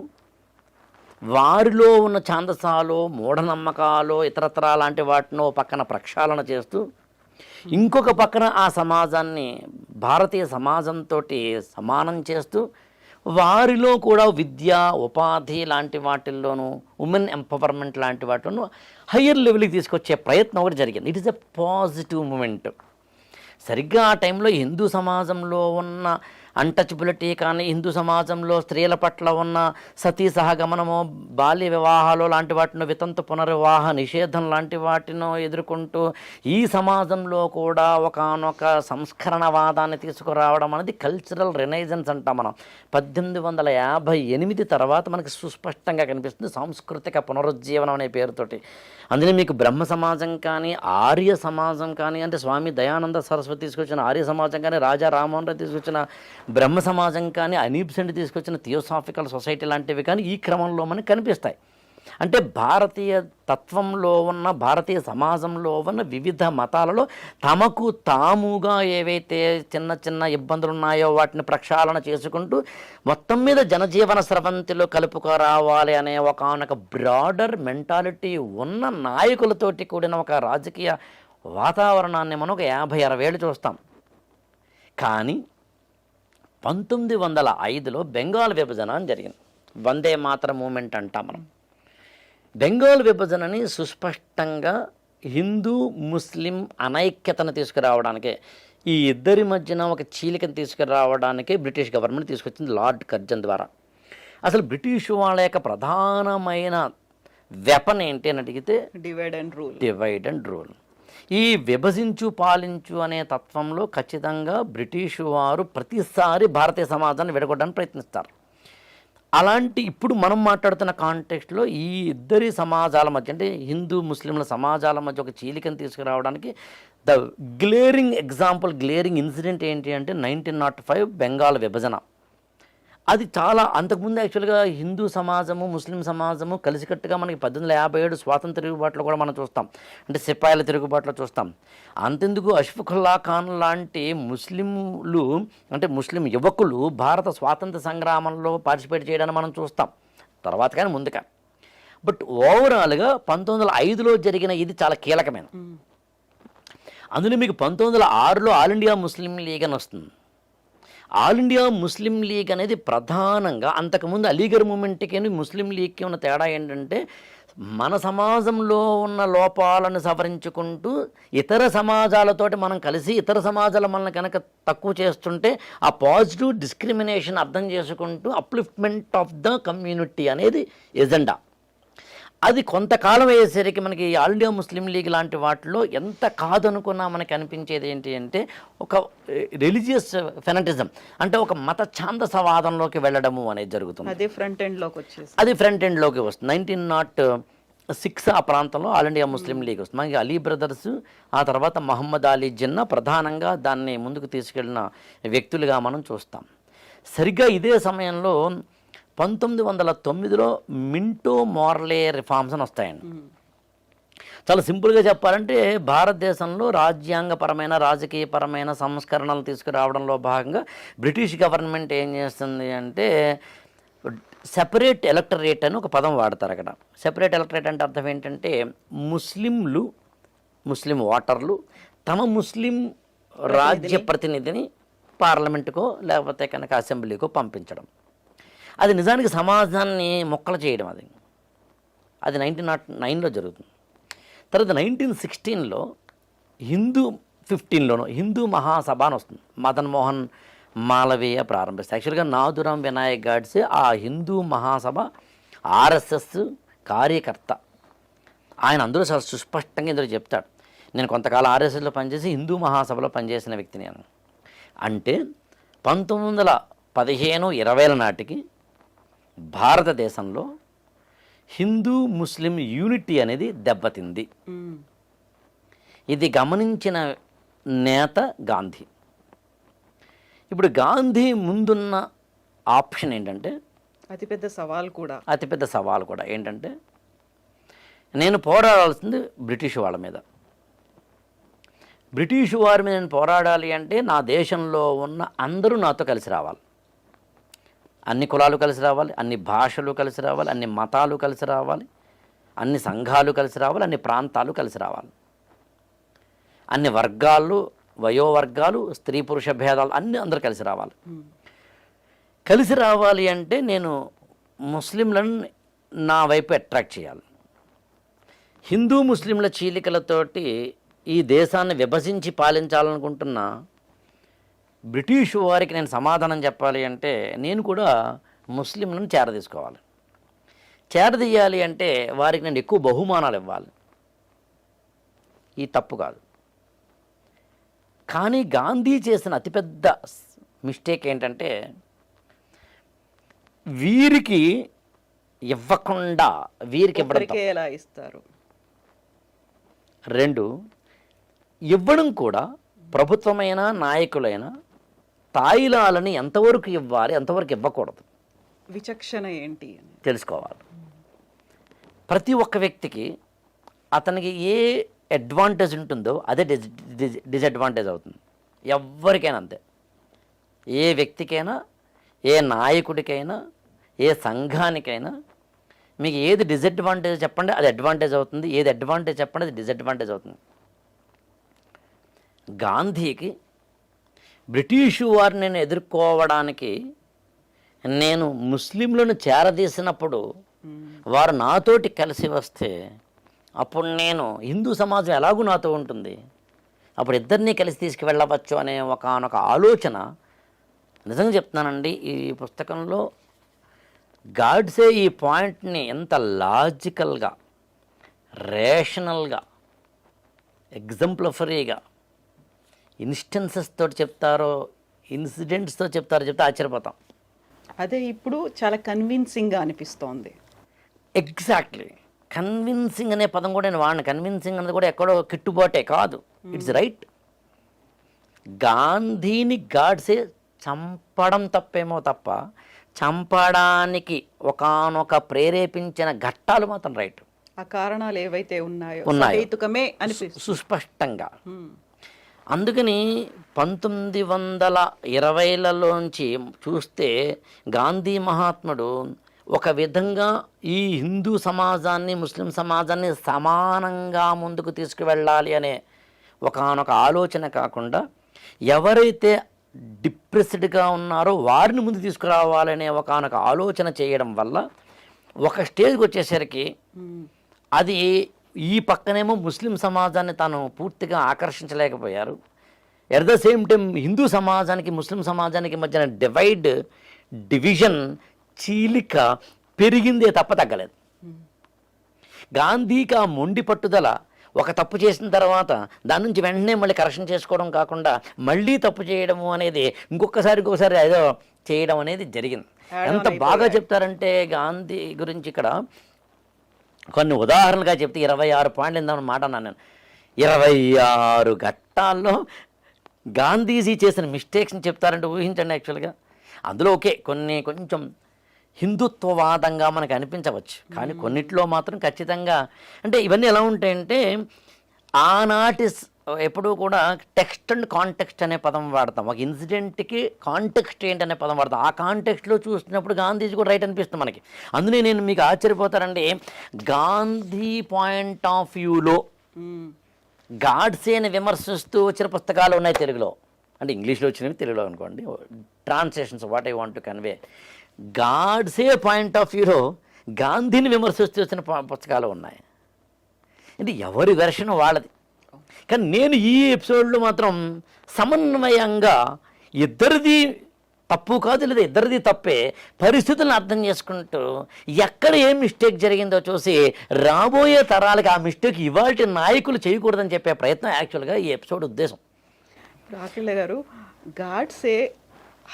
[SPEAKER 3] వారిలో ఉన్న ఛాందసాలు, మూఢనమ్మకాలు, ఇతరత్రా లాంటి వాటినో పక్కన ప్రక్షాళన చేస్తూ ఇంకొక పక్కన ఆ సమాజాన్ని భారతీయ సమాజంతో సమానం చేస్తూ వారిలో కూడా విద్య, ఉపాధి లాంటి వాటిల్లోనూ ఉమెన్ ఎంపవర్మెంట్ లాంటి వాటిలోనూ హయ్యర్ లెవెల్కి తీసుకొచ్చే ప్రయత్నం ఒకటి జరిగింది. It is a positive moment. సరిగ్గా ఆ టైంలో హిందూ సమాజంలో ఉన్న అన్టచబిలిటీ కానీ, హిందూ సమాజంలో స్త్రీల పట్ల ఉన్న సతీ సహగమనము, బాల్య వివాహాలు లాంటి వాటిని, వితంతు పునర్వివాహ నిషేధం లాంటి వాటిని ఎదుర్కొంటూ ఈ సమాజంలో కూడా ఒకానొక సంస్కరణవాదాన్ని తీసుకురావడం అనేది కల్చరల్ రెనైజెన్స్ అంటాం మనం. 1858 తర్వాత మనకి సుస్పష్టంగా కనిపిస్తుంది సాంస్కృతిక పునరుజ్జీవనం అనే పేరుతోటి. అందులో మీకు బ్రహ్మ సమాజం కానీ, ఆర్య సమాజం కానీ, అంటే స్వామి దయానంద సరస్వతి తీసుకొచ్చిన ఆర్య సమాజం కానీ, రాజా రామ్మోహన్ రాయ్ తీసుకొచ్చిన బ్రహ్మ సమాజం కానీ, అనీబ్ సెంట్ తీసుకొచ్చిన థియోసాఫికల్ సొసైటీ లాంటివి కానీ ఈ క్రమంలో మనకు కనిపిస్తాయి. అంటే భారతీయ తత్వంలో ఉన్న, భారతీయ సమాజంలో ఉన్న వివిధ మతాలలో తమకు తాముగా ఏవైతే చిన్న చిన్న ఇబ్బందులు ఉన్నాయో వాటిని ప్రక్షాళన చేసుకుంటూ మొత్తం మీద జనజీవన స్రవంతిలో కలుపుకురావాలి అనే ఒకనొక బ్రాడర్ మెంటాలిటీ ఉన్న నాయకులతోటి కూడిన ఒక రాజకీయ వాతావరణాన్ని మనం ఒక 50-60 ఏళ్ళు చూస్తాం. కానీ 1905లో బెంగాల్ విభజన అని జరిగింది. వందే మాతరం మూమెంట్ అంటాం మనం. బెంగాల్ విభజనని సుస్పష్టంగా హిందూ ముస్లిం అనైక్యతను తీసుకురావడానికే, ఈ ఇద్దరి మధ్యన ఒక చీలికను తీసుకురావడానికే బ్రిటిష్ గవర్నమెంట్ తీసుకొచ్చింది లార్డ్ కర్జన్ ద్వారా. అసలు బ్రిటిష్ వాళ్ళ యొక్క ప్రధానమైన వెపన్ ఏంటి అని అడిగితే డివైడ్ అండ్ రూల్. ఈ విభజించు పాలించు అనే తత్వంలో ఖచ్చితంగా బ్రిటిష్ వారు ప్రతిసారి భారతీయ సమాజాన్ని విడగొట్టడానికి ప్రయత్నిస్తారు. అలాంటి ఇప్పుడు మనం మాట్లాడుతున్న కాంటెక్స్ట్లో ఈ ఇద్దరి సమాజాల మధ్య, అంటే హిందూ ముస్లింల సమాజాల మధ్య ఒక చీలికను తీసుకురావడానికి ద గ్లేరింగ్ ఇన్సిడెంట్ ఏంటి అంటే 1905 బెంగాల్ విభజన. అది చాలా అంతకుముందు యాక్చువల్గా హిందూ సమాజము, ముస్లిం సమాజము కలిసికట్టుగా మనకి 1857 స్వాతంత్ర తిరుగుబాటులో కూడా మనం చూస్తాం, అంటే సిపాయిల తిరుగుబాటులో చూస్తాం. అంతెందుకు అష్ఫాకుల్లా ఖాన్ లాంటి ముస్లింలు, అంటే ముస్లిం యువకులు భారత స్వాతంత్ర సంగ్రామంలో పార్టిసిపేట్ చేయడాన్ని మనం చూస్తాం తర్వాత కానీ ముందు కానీ. బట్ ఓవరాల్గా 1905లో జరిగిన ఇది చాలా కీలకమైన. అందులో మీకు 1906లో ఆల్ ఇండియా ముస్లిం లీగ్ అని వస్తుంది. ఆల్ ఇండియా ముస్లిం లీగ్ అనేది ప్రధానంగా అంతకుముందు అలీఘర్ మూమెంట్కి ముస్లిం లీగ్కి ఉన్న తేడా ఏంటంటే మన సమాజంలో ఉన్న లోపాలను సవరించుకుంటూ ఇతర సమాజాలతోటి మనం కలిసి ఇతర సమాజాలు మనల్ని కనుక తక్కువ చేస్తుంటే ఆ పాజిటివ్ డిస్క్రిమినేషన్ అర్థం చేసుకుంటూ అప్లిఫ్ట్మెంట్ ఆఫ్ ద కమ్యూనిటీ అనేది ఎజెండా. అది కొంతకాలం అయ్యేసరికి మనకి ఆల్ ఇండియా ముస్లిం లీగ్ లాంటి వాటిలో ఎంత కాదనుకున్నా మనకి అనిపించేది ఏంటి అంటే ఒక రిలీజియస్ ఫెనటిజం, అంటే ఒక మత ఛాందసవాదంలోకి వెళ్ళడము అనేది జరుగుతుంది.
[SPEAKER 2] అదే ఫ్రంట్ ఎండ్లోకి వచ్చేసి
[SPEAKER 3] అది ఫ్రంట్ ఎండ్లోకి వస్తుంది. 1906 ఆ ప్రాంతంలో ఆల్ ఇండియా ముస్లిం లీగ్ వస్తుంది. మనకి అలీ బ్రదర్స్, ఆ తర్వాత మహమ్మద్ అలీ జిన్నా ప్రధానంగా దాన్ని ముందుకు తీసుకెళ్ళిన వ్యక్తులుగా మనం చూస్తాం. సరిగ్గా ఇదే సమయంలో 1909లో మింటో మోర్లే రిఫార్మ్స్ అని వస్తాయండి. చాలా సింపుల్గా చెప్పాలంటే భారతదేశంలో రాజ్యాంగపరమైన రాజకీయపరమైన సంస్కరణలు తీసుకురావడంలో భాగంగా బ్రిటిష్ గవర్నమెంట్ ఏం చేస్తుంది అంటే సెపరేట్ ఎలక్టరేట్ అని ఒక పదం వాడతారు అక్కడ. సెపరేట్ ఎలక్టరేట్ అంటే అర్థం ఏంటంటే ముస్లిం ఓటర్లు తమ ముస్లిం రాజ్య ప్రతినిధిని పార్లమెంటుకో లేకపోతే కనుక అసెంబ్లీకో పంపించడం. అది నిజానికి సమాజాన్ని మొక్కలు చేయడం. అది 1909లో జరుగుతుంది. తర్వాత 1916లో హిందూ మహాసభ అని వస్తుంది. మదన్ మోహన్ మాలవీయ ప్రారంభిస్తారు. యాక్చువల్గా నాథురామ్ వినాయక్ గాడ్సే ఆ హిందూ మహాసభ ఆర్ఎస్ఎస్ కార్యకర్త. ఆయన అందరూ చాలా సుస్పష్టంగా ఇందులో చెప్తాడు, నేను కొంతకాలం ఆర్ఎస్ఎస్లో పనిచేసి హిందూ మహాసభలో పనిచేసిన వ్యక్తిని అని. అంటే 1915-20 నాటికి భారతదేశంలో హిందూ ముస్లిం యూనిటీ అనేది దెబ్బతింది. ఇది గమనించిన నేత గాంధీ. ఇప్పుడు గాంధీ ముందున్న ఆప్షన్ ఏంటంటే
[SPEAKER 2] అతిపెద్ద సవాల్ కూడా
[SPEAKER 3] ఏంటంటే నేను పోరాడాల్సింది బ్రిటిష్ వాళ్ళ మీద. బ్రిటిష్ వారి మీద నేను పోరాడాలి అంటే నా దేశంలో ఉన్న అందరూ నాతో కలిసి రావాలి. అన్ని కులాలు కలిసి రావాలి, అన్ని భాషలు కలిసి రావాలి, అన్ని మతాలు కలిసి రావాలి, అన్ని సంఘాలు కలిసి రావాలి, అన్ని ప్రాంతాలు కలిసి రావాలి, అన్ని వర్గాలు, వయోవర్గాలు, స్త్రీ పురుష భేదాలు అన్నీ అందరూ కలిసి రావాలి. కలిసి రావాలి అంటే నేను ముస్లింలను నా వైపు అట్రాక్ట్ చేయాలి. హిందూ ముస్లింల చీలికలతోటి ఈ దేశాన్ని విభజించి పాలించాలనుకుంటున్న బ్రిటిష్ వారికి నేను సమాధానం చెప్పాలి అంటే నేను కూడా ముస్లింలను చేరదీసుకోవాలి. చేరదీయాలి అంటే వారికి నేను ఎక్కువ బహుమానాలు ఇవ్వాలి. ఈ తప్పు కాదు. కానీ గాంధీ చేసిన అతిపెద్ద మిస్టేక్ ఏంటంటే వీరికి ఇవ్వకుండా వీరికి
[SPEAKER 2] ఎలా ఇస్తారు.
[SPEAKER 3] 2 ఇవ్వడం కూడా ప్రభుత్వమైన నాయకులైన తాయిలాలని ఎంతవరకు ఇవ్వాలి, ఎంతవరకు ఇవ్వకూడదు,
[SPEAKER 2] విచక్షణ ఏంటి అని
[SPEAKER 3] తెలుసుకోవాలి. ప్రతి ఒక్క వ్యక్తికి అతనికి ఏ అడ్వాంటేజ్ ఉంటుందో అదే డిసడ్వాంటేజ్ అవుతుంది. ఎవరికైనా అంతే. ఏ వ్యక్తికైనా, ఏ నాయకుడికైనా, ఏ సంఘానికైనా మీకు ఏది డిసడ్వాంటేజ్ చెప్పండి అది అడ్వాంటేజ్ అవుతుంది, ఏది అడ్వాంటేజ్ చెప్పండి అది డిసడ్వాంటేజ్ అవుతుంది. గాంధీకి బ్రిటిషు వారిని ఎదుర్కోవడానికి నేను ముస్లింలను చేరదీసినప్పుడు వారు నాతోటి కలిసి వస్తే అప్పుడు నేను హిందూ సమాజం ఎలాగూ నాతో ఉంటుంది, అప్పుడు ఇద్దరినీ కలిసి తీసుకువెళ్ళవచ్చు అనే ఒకనొక ఆలోచన. నిజంగా చెప్తున్నానండి, ఈ పుస్తకంలో గాడ్సే ఈ పాయింట్ని ఎంత లాజికల్గా, రేషనల్గా, ఎగ్జంప్లిఫరీగా ఇన్స్టెన్సెస్ తోటి చెప్తే ఆశ్చర్యపోతాం.
[SPEAKER 2] అదే ఇప్పుడు చాలా కన్విన్సింగ్గా అనిపిస్తోంది.
[SPEAKER 3] ఎగ్జాక్ట్లీ. కన్విన్సింగ్ అనే పదం కూడా నేను వాడిన. కన్విన్సింగ్ అనేది కూడా ఎక్కడో కిట్టుబాటే కాదు, ఇట్స్ రైట్. గాంధీని గాడ్సే చంపడం తప్పేమో తప్ప చంపడానికి ఒకానొక ప్రేరేపించిన ఘట్టాలు మాత్రం రైట్.
[SPEAKER 2] ఆ కారణాలు ఏవైతే ఉన్నాయో
[SPEAKER 3] సుస్పష్టంగా. అందుకని 1920లలోంచి చూస్తే గాంధీ మహాత్ముడు ఒక విధంగా ఈ హిందూ సమాజాన్ని ముస్లిం సమాజాన్ని సమానంగా ముందుకు తీసుకువెళ్ళాలి అనే ఒకానొక ఆలోచన కాకుండా ఎవరైతే డిప్రెస్డ్గా ఉన్నారో వారిని ముందు తీసుకురావాలనే ఒకానొక ఆలోచన చేయడం వల్ల ఒక స్టేజ్కి వచ్చేసరికి అది ఈ పక్కనేమో ముస్లిం సమాజాన్ని తాను పూర్తిగా ఆకర్షించలేకపోయారు. At the same time Hindu సమాజానికి ముస్లిం సమాజానికి మధ్యన డివిజన్ చీలిక పెరిగిందే తప్ప తగ్గలేదు. గాంధీకి ఆ మొండి పట్టుదల ఒక తప్పు చేసిన తర్వాత దాని నుంచి వెంటనే మళ్ళీ కరెక్షన్ చేసుకోవడం కాకుండా మళ్ళీ తప్పు చేయడము అనేది ఇంకొకసారి ఏదో చేయడం అనేది జరిగింది. ఎంత బాగా చెప్తారంటే గాంధీ గురించి ఇక్కడ కొన్ని ఉదాహరణలుగా చెప్తే 26 పాయింట్లు ఇందామని మాట అన్నాను నేను. 26 ఘట్టాల్లో గాంధీజీ చేసిన మిస్టేక్స్ని చెప్తారంటే ఊహించండి. యాక్చువల్గా అందులో కొంచెం హిందుత్వవాదంగా మనకు అనిపించవచ్చు, కానీ కొన్నిట్లో మాత్రం ఖచ్చితంగా అంటే ఇవన్నీ ఎలా ఉంటాయంటే ఆనాటి ఎప్పుడూ కూడా టెక్స్ట్ అండ్ కాంటెక్స్ట్ అనే పదం వాడతాం. ఒక ఇన్సిడెంట్కి కాంటెక్స్ట్ ఏంటనే పదం వాడతాం. ఆ కాంటెక్స్ట్లో చూసినప్పుడు గాంధీజీ కూడా రైట్ అనిపిస్తుంది మనకి. అందుకే నేను మీకు ఆశ్చర్యపోతారండి, గాంధీ పాయింట్ ఆఫ్ వ్యూలో గాడ్సేని విమర్శిస్తూ వచ్చిన పుస్తకాలు ఉన్నాయి తెలుగులో. అంటే ఇంగ్లీష్లో వచ్చినవి తెలుగులో అనుకోండి, translations what I want to convey. Godse point of వ్యూలో గాంధీని విమర్శిస్తూ వచ్చిన పుస్తకాలు ఉన్నాయి. ఇది ఎవరి వెర్షన్ వాళ్ళది. కానీ నేను ఈ ఎపిసోడ్లో మాత్రం సమన్వయంగా ఇద్దరిది తప్పు కాదు, లేదా ఇద్దరిది తప్పే, పరిస్థితులను అర్థం చేసుకుంటూ ఎక్కడ ఏం మిస్టేక్ జరిగిందో చూసి రాబోయే తరాలకి ఆ మిస్టేక్ ఇవాళ నాయకులు చేయకూడదని చెప్పే ప్రయత్నం యాక్చువల్గా ఈ ఎపిసోడ్ ఉద్దేశం.
[SPEAKER 2] రాకిళ్ళ గారు, గాడ్సే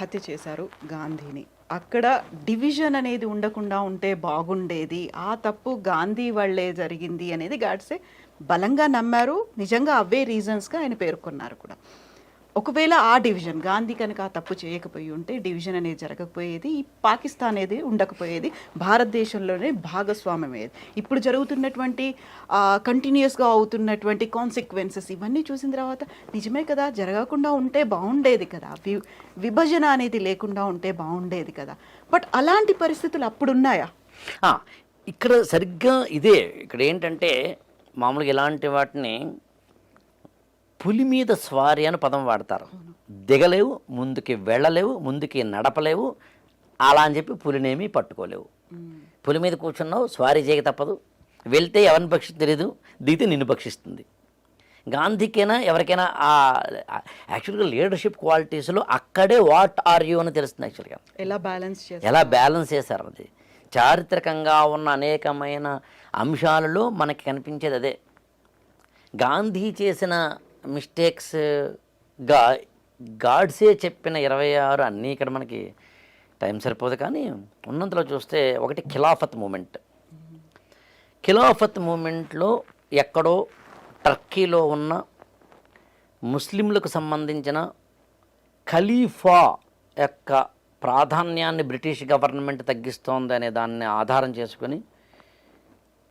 [SPEAKER 2] హత్య చేశారు గాంధీని. అక్కడ డివిజన్ అనేది ఉండకుండా ఉంటే బాగుండేది, ఆ తప్పు గాంధీ వల్లే జరిగింది అనేది గాడ్సే బలంగా నమ్మారు. నిజంగా అవే రీజన్స్గా ఆయన పేర్కొన్నారు కూడా. ఒకవేళ ఆ డివిజన్ గాంధీ కనుక ఆ తప్పు చేయకపోయి ఉంటే డివిజన్ అనేది జరగకపోయేది, ఈ పాకిస్తాన్ అనేది ఉండకపోయేది, భారతదేశంలోనే భాగస్వామ్యం అయ్యేది. ఇప్పుడు జరుగుతున్నటువంటి కంటిన్యూస్గా అవుతున్నటువంటి కాన్సిక్వెన్సెస్ ఇవన్నీ చూసిన తర్వాత నిజమే కదా, జరగకుండా ఉంటే బాగుండేది కదా, విభజన అనేది లేకుండా ఉంటే బాగుండేది కదా. బట్ అలాంటి పరిస్థితులు అప్పుడున్నాయా?
[SPEAKER 3] ఇక్కడ సరిగ్గా ఇదే. ఇక్కడ ఏంటంటే మామూలుగా ఇలాంటి వాటిని పులి మీద స్వారీ అని పదం వాడతారు. దిగలేవు, ముందుకి వెళ్ళలేవు, ముందుకి నడపలేవు, అలా అని చెప్పి పులినేమీ పట్టుకోలేవు. పులి మీద కూర్చున్నావు, స్వారీ చేయక తప్పదు. వెళ్తే ఎవరిని భక్షిస్తుంది తెలీదు, దిగితే నిన్ను భక్షిస్తుంది. గాంధీకైనా ఎవరికైనా ఆ యాక్చువల్గా లీడర్షిప్ క్వాలిటీస్లో అక్కడే వాట్ ఆర్ యూ అని తెలుస్తుంది. యాక్చువల్గా ఎలా బ్యాలెన్స్ చేశారు అది చారిత్రకంగా ఉన్న అనేకమైన అంశాలలో మనకి కనిపించేది అదే. గాంధీ చేసిన మిస్టేక్స్గా గాడ్సే చెప్పిన 26 అన్నీ ఇక్కడ మనకి టైం సరిపోదు, కానీ ఉన్నంతలో చూస్తే ఒకటి ఖిలాఫత్ మూమెంట్. ఖిలాఫత్ మూమెంట్లో ఎక్కడో టర్కీలో ఉన్న ముస్లింలకు సంబంధించిన ఖలీఫా యొక్క ప్రాధాన్యాన్ని బ్రిటిష్ గవర్నమెంట్ తగ్గిస్తోంది అనే దాన్ని ఆధారం చేసుకొని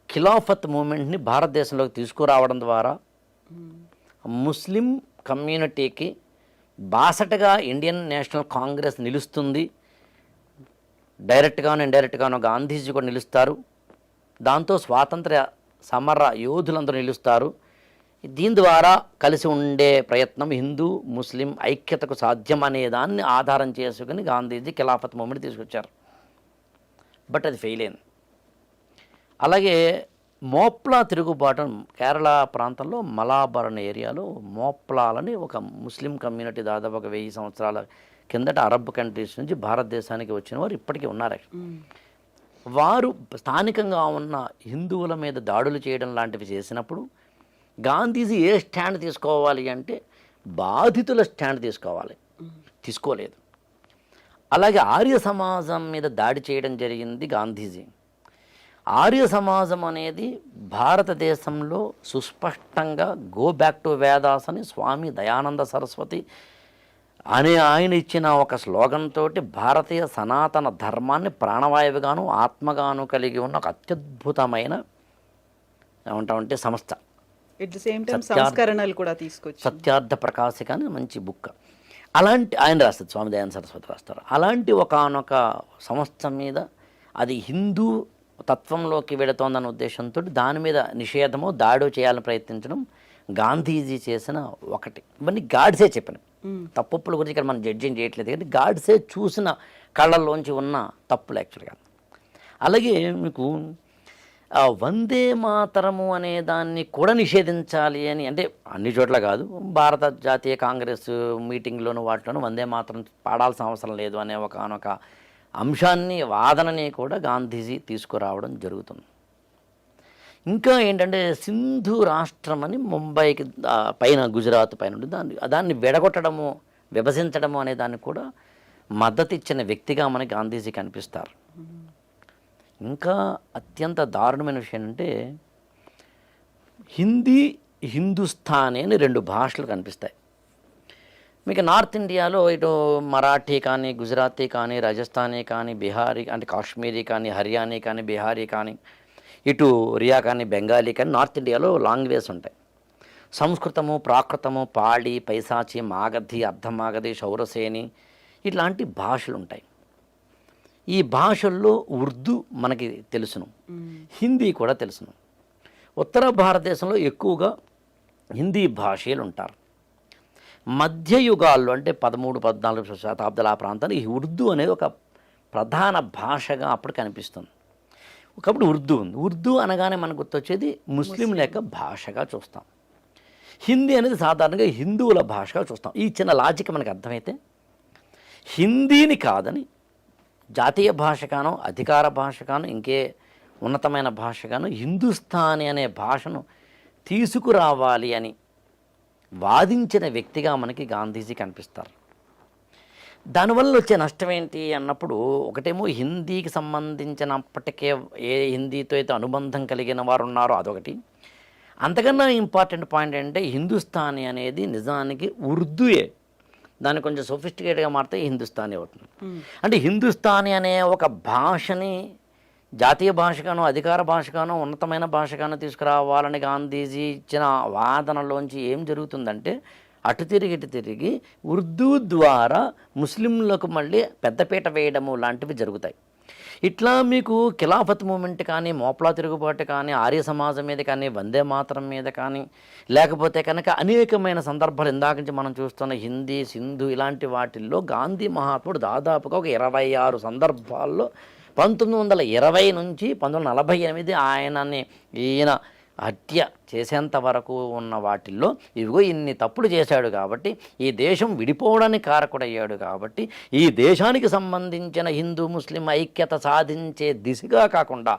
[SPEAKER 3] ఖిలాఫత్ మూమెంట్ని భారతదేశంలోకి తీసుకురావడం ద్వారా ముస్లిం కమ్యూనిటీకి బాసటగా ఇండియన్ నేషనల్ కాంగ్రెస్ నిలుస్తుంది. డైరెక్ట్గానో ఇండైరెక్ట్గానో గాంధీజీ కూడా నిలుస్తారు. దాంతో స్వాతంత్ర సమర యోధులందరూ నిలుస్తారు. దీని ద్వారా కలిసి ఉండే ప్రయత్నం హిందూ ముస్లిం ఐక్యతకు సాధ్యం అనే దాన్ని ఆధారం చేసుకుని గాంధీజీ ఖిలాఫత్ మూమెంట్ తీసుకొచ్చారు. బట్ అది ఫెయిల్ అయింది. అలాగే మోప్లా తిరుగుబాటు కేరళ ప్రాంతంలో మలాబార్ అనే ఏరియాలో మోప్లాలని ఒక ముస్లిం కమ్యూనిటీ దాదాపు ఒక 1000 సంవత్సరాల కిందట అరబ్ కంట్రీస్ నుంచి భారతదేశానికి వచ్చిన వారు ఇప్పటికీ ఉన్నారు. వారు స్థానికంగా ఉన్న హిందువుల మీద దాడులు చేయడం లాంటివి చేసినప్పుడు గాంధీజీ ఏ స్టాండ్ తీసుకోవాలి అంటే బాధితుల స్టాండ్ తీసుకోలేదు. అలాగే ఆర్య సమాజం మీద దాడి చేయడం జరిగింది గాంధీజీ. ఆర్య సమాజం అనేది భారతదేశంలో సుస్పష్టంగా గో బ్యాక్ టు వేదాస్ అని స్వామి దయానంద సరస్వతి అనే ఆయన ఇచ్చిన ఒక స్లోగన్ తోటి భారతీయ సనాతన ధర్మాన్ని ప్రాణవాయువుగాను ఆత్మగాను కలిగి ఉన్న ఒక అత్యద్భుతమైన ఏమంటామంటే సంస్థ.
[SPEAKER 2] సంస్కరణలు కూడా తీసుకొచ్చి
[SPEAKER 3] సత్యార్థ ప్రకాశిక అని మంచి బుక్. అలాంటి ఆయన రాస్తారు, స్వామి దయానంద సరస్వతి రాస్తారు. అలాంటి ఒకానొక సంస్థ మీద అది హిందూ తత్వంలోకి వెళుతోందన్న ఉద్దేశంతో దాని మీద నిషేధము దాడో చేయాలని ప్రయత్నించడం గాంధీజీ చేసిన ఒకటి. ఇవన్నీ గాడ్సే చెప్పినవి. తప్పుల గురించి ఇక్కడ మనం జడ్జింగ్ చేయట్లేదు, కానీ గాడ్సే చూసిన కళ్ళల్లోంచి ఉన్న తప్పులు యాక్చువల్గా. అలాగే మీకు ఆ వందే మాతరము అనే దాన్ని కూడా నిషేధించాలి అని, అంటే అన్ని చోట్ల కాదు, భారత జాతీయ కాంగ్రెస్ మీటింగ్లోను వాటిలోనూ వందే మాతరం పాడాల్సిన అవసరం లేదు అనే ఒకనొక అంశాన్ని, వాదనని కూడా గాంధీజీ తీసుకురావడం జరుగుతుంది. ఇంకా ఏంటంటే సింధు రాష్ట్రం అని ముంబైకి పైన, గుజరాత్ పైన ఉంటుంది, దాన్ని విడగొట్టడము, విభజించడము అనే దాన్ని కూడా మద్దతు ఇచ్చిన వ్యక్తిగా మనకి గాంధీజీ కనిపిస్తారు. ఇంకా అత్యంత దారుణమైన విషయం అంటే హిందీ, హిందుస్థానీ అని 2 భాషలు కనిపిస్తాయి. మీకు నార్త్ ఇండియాలో ఇటు మరాఠీ కానీ, గుజరాతీ కానీ, రాజస్థానీ కానీ, బిహారీ అంటే కాశ్మీరీ కానీ, హర్యానీ కానీ, బిహారీ కానీ, ఇటు ఒరియా కానీ, బెంగాలీ కానీ, నార్త్ ఇండియాలో లాంగ్వేజ్ ఉంటాయి. సంస్కృతము, ప్రాకృతము, పాళీ, పైశాచి, మాగధి, అర్ధమాగధి, శౌరసేని ఇట్లాంటి భాషలు ఉంటాయి. ఈ భాషల్లో ఉర్దూ మనకి తెలుసును, హిందీ కూడా తెలుసును. ఉత్తర భారతదేశంలో ఎక్కువగా హిందీ భాషలు ఉంటారు. మధ్యయుగాల్లో అంటే 13-14 శతాబ్దాల ఆ ప్రాంతాన్ని ఈ ఉర్దూ అనేది ఒక ప్రధాన భాషగా అప్పుడు కనిపిస్తుంది. ఒకప్పుడు ఉర్దూ ఉంది. ఉర్దూ అనగానే మనకు గుర్తొచ్చేది ముస్లిం లేక భాషగా చూస్తాం. హిందీ అనేది సాధారణంగా హిందువుల భాషగా చూస్తాం. ఈ చిన్న లాజిక్ మనకు అర్థమైతే హిందీని కాదని జాతీయ భాషగానో, అధికార భాషగానో, ఇంకే ఉన్నతమైన భాషగానో హిందుస్థానీ అనే భాషను తీసుకురావాలి అని వాదించిన వ్యక్తిగా మనకి గాంధీజీ కనిపిస్తారు. దానివల్ల వచ్చే నష్టం ఏంటి అన్నప్పుడు, ఒకటేమో హిందీకి సంబంధించినప్పటికే ఏ హిందీతో అయితే అనుబంధం కలిగిన వారు ఉన్నారో అదొకటి. అంతకన్నా ఇంపార్టెంట్ పాయింట్ ఏంటంటే హిందుస్థానీ అనేది నిజానికి ఉర్దూయే, దాన్ని కొంచెం సొఫిస్టికేట్గా మారితే హిందుస్థానీ అవుతుంది. అంటే హిందుస్థానీ అనే ఒక భాషని జాతీయ భాషగానో, అధికార భాషగానో, ఉన్నతమైన భాషగానో తీసుకురావాలని గాంధీజీ ఇచ్చిన వాదనలోంచి ఏం జరుగుతుందంటే, అటు తిరిగి ఇటు తిరిగి ఉర్దూ ద్వారా ముస్లింలకు మళ్ళీ పెద్దపీట వేయడము లాంటివి జరుగుతాయి. ఇట్లా మీకు ఖిలాఫత్ మూమెంట్ కానీ, మోప్లా తిరుగుబాటు కానీ, ఆర్య సమాజం మీద కానీ, వందే మాతరం మీద కానీ, లేకపోతే కనుక అనేకమైన సందర్భాలు ఇందాక నుంచి మనం చూస్తున్న హిందీ, సింధు ఇలాంటి వాటిల్లో గాంధీ మహాత్ముడు దాదాపుగా ఒక 26 సందర్భాల్లో 1920 నుంచి 1948 ఈయన హత్య చేసేంత వరకు ఉన్న వాటిల్లో ఇవిగో ఇన్ని తప్పులు చేశాడు కాబట్టి, ఈ దేశం విడిపోవడానికి కారకుడయ్యాడు కాబట్టి, ఈ దేశానికి సంబంధించిన హిందూ ముస్లిం ఐక్యత సాధించే దిశగా కాకుండా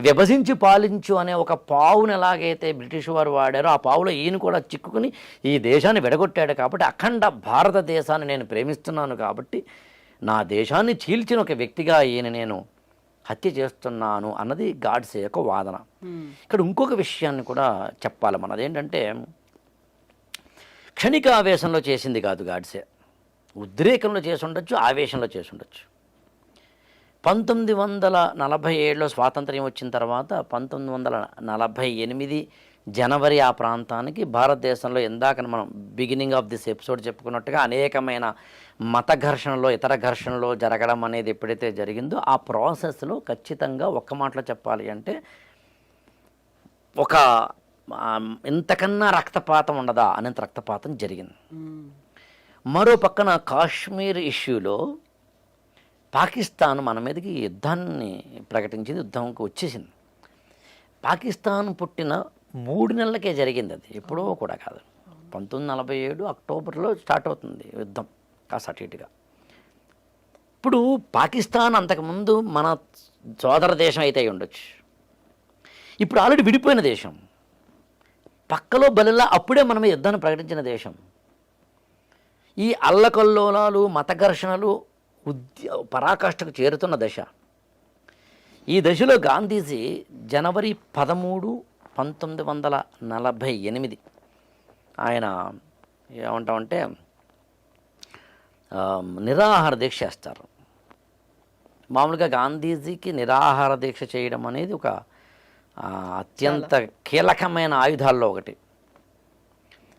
[SPEAKER 3] విభజించి పాలించు అనే ఒక పావును ఎలాగైతే బ్రిటిష్ వారు వాడారో ఆ పావులో ఈయన కూడా చిక్కుకుని ఈ దేశాన్ని విడగొట్టాడు కాబట్టి, అఖండ భారతదేశాన్ని నేను ప్రేమిస్తున్నాను కాబట్టి నా దేశాన్ని చీల్చిన ఒక వ్యక్తిగా ఈయన నేను హత్య చేస్తున్నాను అన్నది గాడ్సే యొక్క వాదన. ఇక్కడ ఇంకొక విషయాన్ని కూడా చెప్పాలి మనం. అదేంటంటే క్షణిక ఆవేశంలో చేసింది కాదు గాడ్సే, ఉద్రేకంలో చేసి ఉండొచ్చు, ఆవేశంలో చేసి ఉండొచ్చు. 1947లో స్వాతంత్ర్యం వచ్చిన తర్వాత 1948 జనవరి ఆ ప్రాంతానికి భారతదేశంలో ఇందాక మనం బిగినింగ్ ఆఫ్ దిస్ ఎపిసోడ్ చెప్పుకున్నట్టుగా అనేకమైన మత ఘర్షణలో, ఇతర ఘర్షణలో జరగడం అనేది ఎప్పుడైతే జరిగిందో ఆ ప్రాసెస్లో ఖచ్చితంగా ఒక్క మాటలో చెప్పాలి అంటే ఒక ఇంతకన్నా రక్తపాతం ఉండదా అనేంత రక్తపాతం జరిగింది. మరో పక్కన కాశ్మీర్ ఇష్యూలో పాకిస్తాన్ మన మీదకి యుద్ధాన్ని ప్రకటించింది, యుద్ధంకి వచ్చేసింది. పాకిస్తాన్ పుట్టిన 3 నెలలకే జరిగింది అది, ఎప్పుడో కూడా కాదు. 1947 అక్టోబర్లో స్టార్ట్ అవుతుంది యుద్ధం కాస్త అటు ఇటుగా. ఇప్పుడు పాకిస్తాన్ అంతకుముందు మన సోదర దేశం అయితే ఉండొచ్చు, ఇప్పుడు ఆల్రెడీ విడిపోయిన దేశం, పక్కలో బలిలా అప్పుడే మన మీద యుద్ధాన్ని ప్రకటించిన దేశం. ఈ అల్లకల్లోలాలు, మత ఘర్షణలు పరాకాష్ఠకు చేరుతున్న దశ. ఈ దశలో గాంధీజీ జనవరి 13, 1948 ఆయన ఏమంటామంటే నిరాహార దీక్ష చేస్తారు. మామూలుగా గాంధీజీకి నిరాహార దీక్ష చేయడం అనేది ఒక అత్యంత కీలకమైన ఆయుధాల్లో ఒకటి.